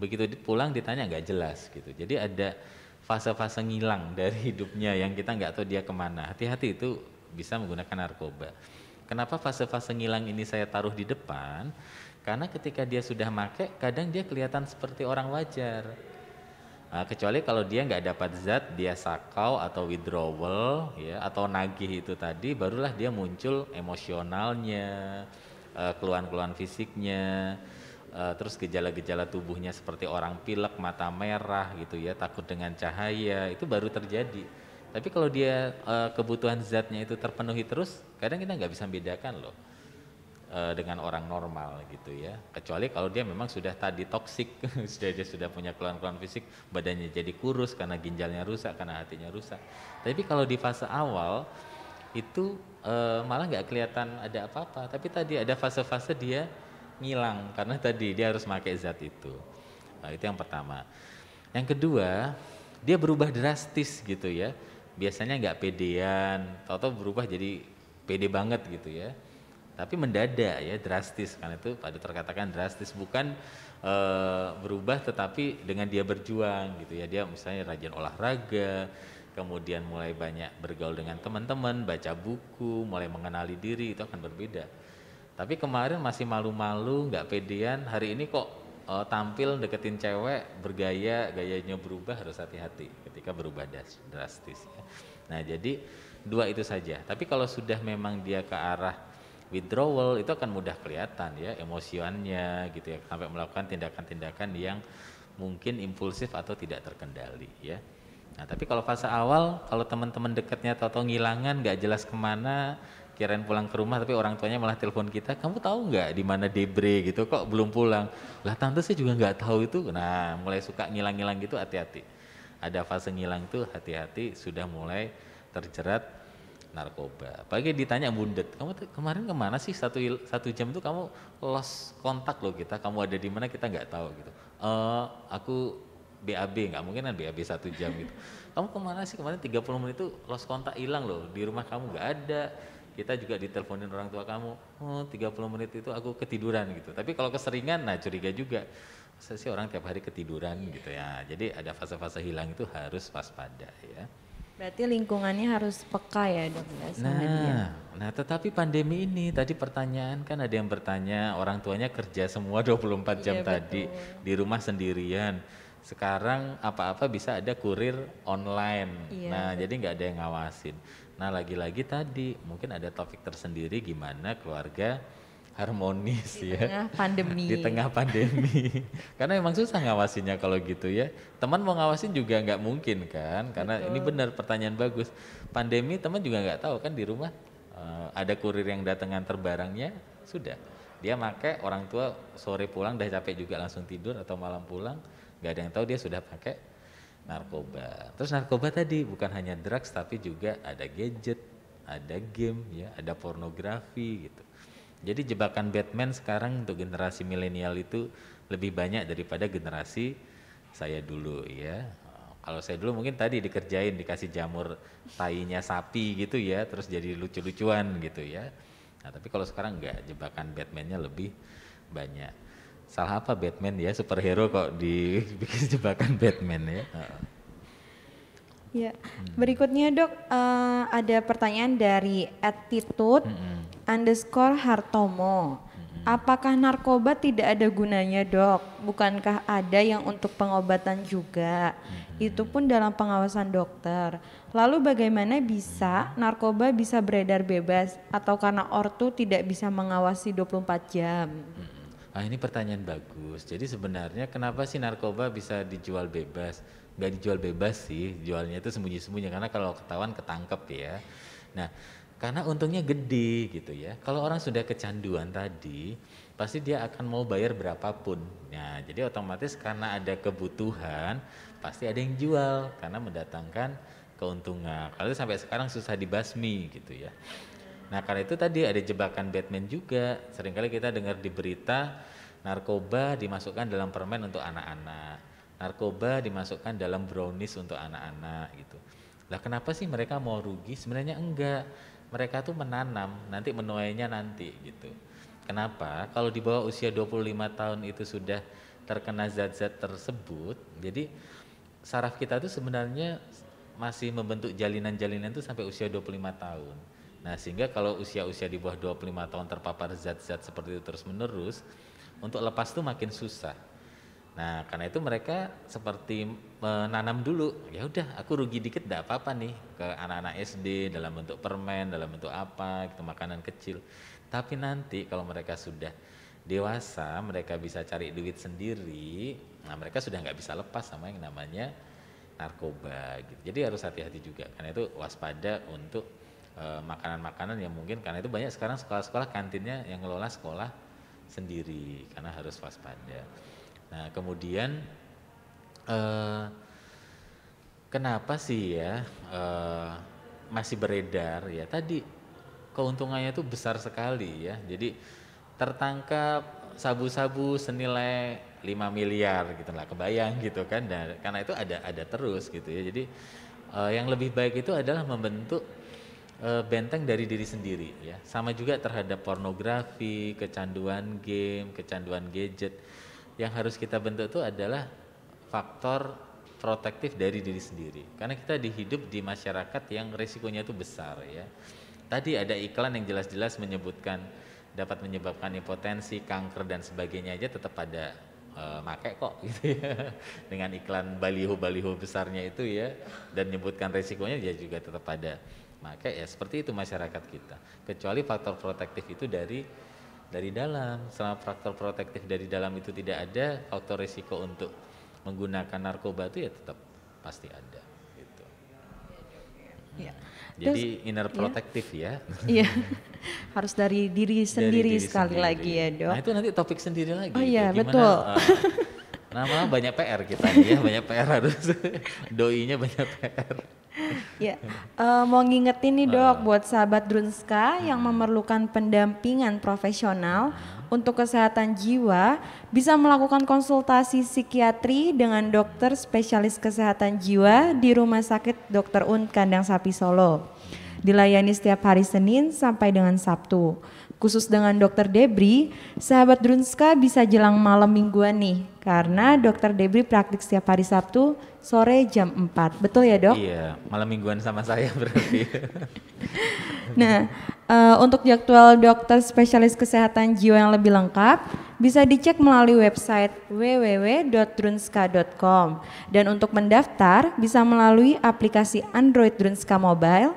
begitu pulang ditanya nggak jelas gitu. Jadi ada fase-fase ngilang dari hidupnya yang kita nggak tahu dia kemana. Hati-hati itu bisa menggunakan narkoba. Kenapa fase-fase ngilang ini saya taruh di depan? Karena ketika dia sudah make kadang dia kelihatan seperti orang wajar. Nah, kecuali kalau dia nggak dapat zat, dia sakau atau withdrawal ya, atau nagih itu tadi, barulah dia muncul emosionalnya, keluhan-keluhan fisiknya, terus gejala-gejala tubuhnya seperti orang pilek, mata merah gitu ya, takut dengan cahaya, itu baru terjadi. Tapi kalau dia kebutuhan zatnya itu terpenuhi terus, kadang kita nggak bisa membedakan loh dengan orang normal gitu ya, kecuali kalau dia memang sudah tadi toksik, dia sudah punya keluhan-keluhan fisik, badannya jadi kurus karena ginjalnya rusak, karena hatinya rusak. Tapi kalau di fase awal itu malah nggak kelihatan ada apa-apa, tapi tadi ada fase-fase dia ngilang karena tadi dia harus pakai zat itu. Nah, itu yang pertama. Yang kedua, dia berubah drastis gitu ya, biasanya nggak pedean, tahu-tahu berubah jadi pede banget gitu ya. Tapi mendadak ya, drastis, karena itu pada terkatakan drastis, bukan berubah tetapi dengan dia berjuang gitu ya. Dia misalnya rajin olahraga, kemudian mulai banyak bergaul dengan teman-teman, baca buku, mulai mengenali diri, itu akan berbeda. Tapi kemarin masih malu-malu, nggak pedean, hari ini kok tampil deketin cewek, bergaya, gayanya berubah, harus hati-hati ketika berubah drastis ya. Nah jadi 2 itu saja. Tapi kalau sudah memang dia ke arah withdrawal itu akan mudah kelihatan ya, emosiannya gitu ya, sampai melakukan tindakan-tindakan yang mungkin impulsif atau tidak terkendali ya. Nah tapi kalau fase awal, kalau teman-teman dekatnya atau ngilangan nggak jelas kemana, kirain pulang ke rumah tapi orang tuanya malah telepon kita, kamu tahu nggak di mana Debre gitu, kok belum pulang, lah tante saya juga nggak tahu itu. Nah mulai suka ngilang-ngilang gitu, hati-hati. ada fase ngilang tuh hati-hati sudah mulai terjerat narkoba. Apalagi ditanya bundet, kamu kemarin kemana sih satu jam tuh kamu lost kontak loh kita, kamu ada di mana kita nggak tahu gitu. Aku BAB, nggak mungkin kan BAB 1 jam gitu. Kamu kemana sih kemarin 30 menit itu lost kontak hilang loh, di rumah kamu nggak ada. Kita juga diteleponin orang tua kamu, 30 menit itu aku ketiduran gitu. Tapi kalau keseringan, nah curiga juga. Masa sih orang tiap hari ketiduran gitu ya. Jadi ada fase-fase hilang itu harus waspada ya. Berarti lingkungannya harus peka ya dok ya sama dia. Nah tetapi pandemi ini tadi pertanyaan kan ada yang bertanya orang tuanya kerja semua 24 jam tadi di rumah sendirian. Sekarang apa-apa bisa ada kurir online. Nah jadi nggak ada yang ngawasin. Nah lagi-lagi tadi mungkin ada topik tersendiri gimana keluarga harmonis di tengah pandemi. Di tengah pandemi. Karena emang susah ngawasinnya kalau gitu ya. Teman mau ngawasin juga nggak mungkin kan. Karena ini benar pertanyaan bagus. Pandemi teman juga nggak tahu kan di rumah ada kurir yang datang nganter barangnya sudah. Dia pakai orang tua sore pulang udah capek juga langsung tidur atau malam pulang. Nggak ada yang tahu dia sudah pakai narkoba. Terus narkoba tadi bukan hanya drugs tapi juga ada gadget, ada game ya, ada pornografi gitu. Jadi jebakan Batman sekarang untuk generasi milenial itu lebih banyak daripada generasi saya dulu ya. Kalau saya dulu mungkin tadi dikerjain, dikasih jamur tainya sapi gitu ya, terus jadi lucu-lucuan gitu ya. Nah tapi kalau sekarang enggak, jebakan Batman-nya lebih banyak. Salah apa Batman ya, superhero kok dibikin jebakan Batman ya. Ya, berikutnya dok ada pertanyaan dari attitude_Hartomo. Apakah narkoba tidak ada gunanya dok? Bukankah ada yang untuk pengobatan juga? Itu pun dalam pengawasan dokter. Lalu bagaimana bisa narkoba bisa beredar bebas atau karena ortu tidak bisa mengawasi 24 jam? Ini pertanyaan bagus. Jadi sebenarnya kenapa sih narkoba bisa dijual bebas? Nggak dijual bebas sih, jualnya itu sembunyi-sembunyi karena kalau ketahuan ketangkep ya. Nah, karena untungnya gede gitu ya. Kalau orang sudah kecanduan tadi, pasti dia akan mau bayar berapapun. Nah, jadi otomatis karena ada kebutuhan, pasti ada yang jual karena mendatangkan keuntungan. Kalau sampai sekarang susah dibasmi gitu ya. Nah, karena itu tadi ada jebakan Batman juga. Seringkali kita dengar di berita narkoba dimasukkan dalam permen untuk anak-anak. Narkoba dimasukkan dalam brownies untuk anak-anak gitu. Lah kenapa sih mereka mau rugi? Sebenarnya enggak. Mereka tuh menanam, nanti menuainya nanti gitu. Kenapa? Kalau di bawah usia 25 tahun itu sudah terkena zat-zat tersebut, jadi saraf kita tuh sebenarnya masih membentuk jalinan-jalinan itu sampai usia 25 tahun. Nah, sehingga kalau usia-usia di bawah 25 tahun terpapar zat-zat seperti itu terus-menerus, untuk lepas tuh makin susah. Nah, karena itu mereka seperti menanam dulu. Ya udah, aku rugi dikit enggak apa-apa nih ke anak-anak SD dalam bentuk permen, dalam bentuk apa, gitu makanan kecil. Tapi nanti kalau mereka sudah dewasa, mereka bisa cari duit sendiri. Nah, mereka sudah nggak bisa lepas sama yang namanya narkoba gitu. Jadi harus hati-hati juga. Karena itu waspada untuk makanan-makanan yang mungkin karena itu banyak sekarang sekolah-sekolah kantinnya yang ngelola sekolah sendiri karena harus waspada. Nah kemudian kenapa sih ya masih beredar ya tadi keuntungannya itu besar sekali ya. Jadi tertangkap sabu-sabu senilai 5 miliar gitu lah, kebayang gitu kan. Dan karena itu ada terus gitu ya. Jadi yang lebih baik itu adalah membentuk benteng dari diri sendiri ya. Sama juga terhadap pornografi, kecanduan game, kecanduan gadget. Yang harus kita bentuk itu adalah faktor protektif dari diri sendiri. Karena kita hidup di masyarakat yang risikonya itu besar ya. Tadi ada iklan yang jelas-jelas menyebutkan dapat menyebabkan impotensi, kanker dan sebagainya aja tetap ada make kok gitu ya. Dengan iklan baliho-baliho besarnya itu ya dan menyebutkan risikonya ya juga tetap ada make ya. Seperti itu masyarakat kita. Kecuali faktor protektif itu dari dalam. Selama faktor protektif dari dalam itu tidak ada, faktor risiko untuk menggunakan narkoba itu ya tetap pasti ada gitu. Ya. Jadi inner protektif ya. Iya. Harus dari diri sendiri sekali lagi ya, Dok. Nah, itu nanti topik sendiri lagi. Oh iya, gimana, betul. Lama-lama banyak PR kita nih ya, banyak PR harus doinya banyak PR. Ya, mau ngingetin nih dok buat sahabat Drunska yang memerlukan pendampingan profesional untuk kesehatan jiwa, bisa melakukan konsultasi psikiatri dengan dokter spesialis kesehatan jiwa di Rumah Sakit Dr. Un Kandang Sapi Solo. Dilayani setiap hari Senin sampai dengan Sabtu. Khusus dengan Dokter Debri, sahabat Drunska bisa jelang malam mingguan nih, karena Dokter Debri praktik setiap hari Sabtu sore jam 4. Betul ya dok? Iya, malam mingguan sama saya berarti. Nah, untuk jadwal dokter spesialis kesehatan jiwa yang lebih lengkap, bisa dicek melalui website www.drunska.com. Dan untuk mendaftar, bisa melalui aplikasi Android Drunska Mobile.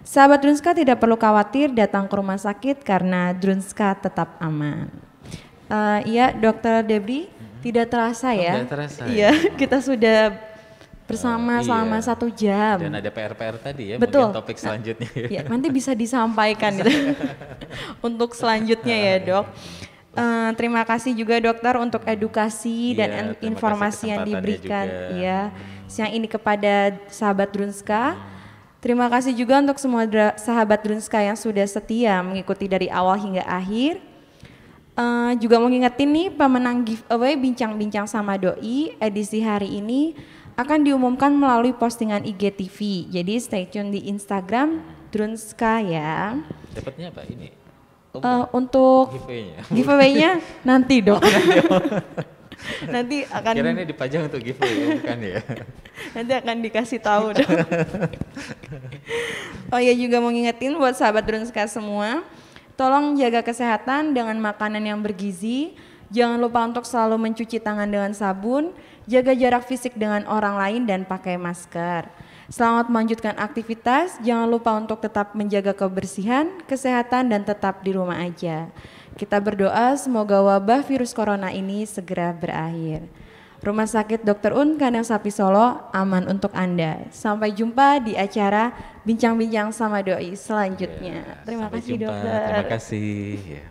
Sahabat Drunska tidak perlu khawatir datang ke rumah sakit karena Drunska tetap aman. Iya, Dokter Debri, tidak terasa ya? Tidak terasa. Iya, kita sudah bersama selama 1 jam. Dan ada PR-PR tadi ya, betul. Mungkin topik selanjutnya. Ya, nanti bisa disampaikan gitu untuk selanjutnya ya dok. Terima kasih juga dokter untuk edukasi dan informasi yang diberikan ya siang ini kepada sahabat Drunska. Terima kasih juga untuk semua sahabat Drunska yang sudah setia mengikuti dari awal hingga akhir. Juga mau ngingetin nih, pemenang giveaway Bincang-Bincang sama Doi edisi hari ini akan diumumkan melalui postingan IGTV. Jadi stay tune di Instagram Drunska ya. Dapatnya apa ini? Untuk giveaway-nya nanti dok. Nanti akan. Kiranya dipajang untuk giveaway bukan ya? Nanti akan dikasih tahu dong. Oh ya, juga mau ngingetin buat sahabat Drunska semua, tolong jaga kesehatan dengan makanan yang bergizi. Jangan lupa untuk selalu mencuci tangan dengan sabun, jaga jarak fisik dengan orang lain dan pakai masker. Selamat melanjutkan aktivitas, jangan lupa untuk tetap menjaga kebersihan, kesehatan dan tetap di rumah aja. Kita berdoa semoga wabah virus corona ini segera berakhir. Rumah Sakit Dr. Un Kandang Sapi Solo aman untuk Anda. Sampai jumpa di acara Bincang-Bincang sama Doi selanjutnya. Terima kasih dokter. Terima kasih. Ya.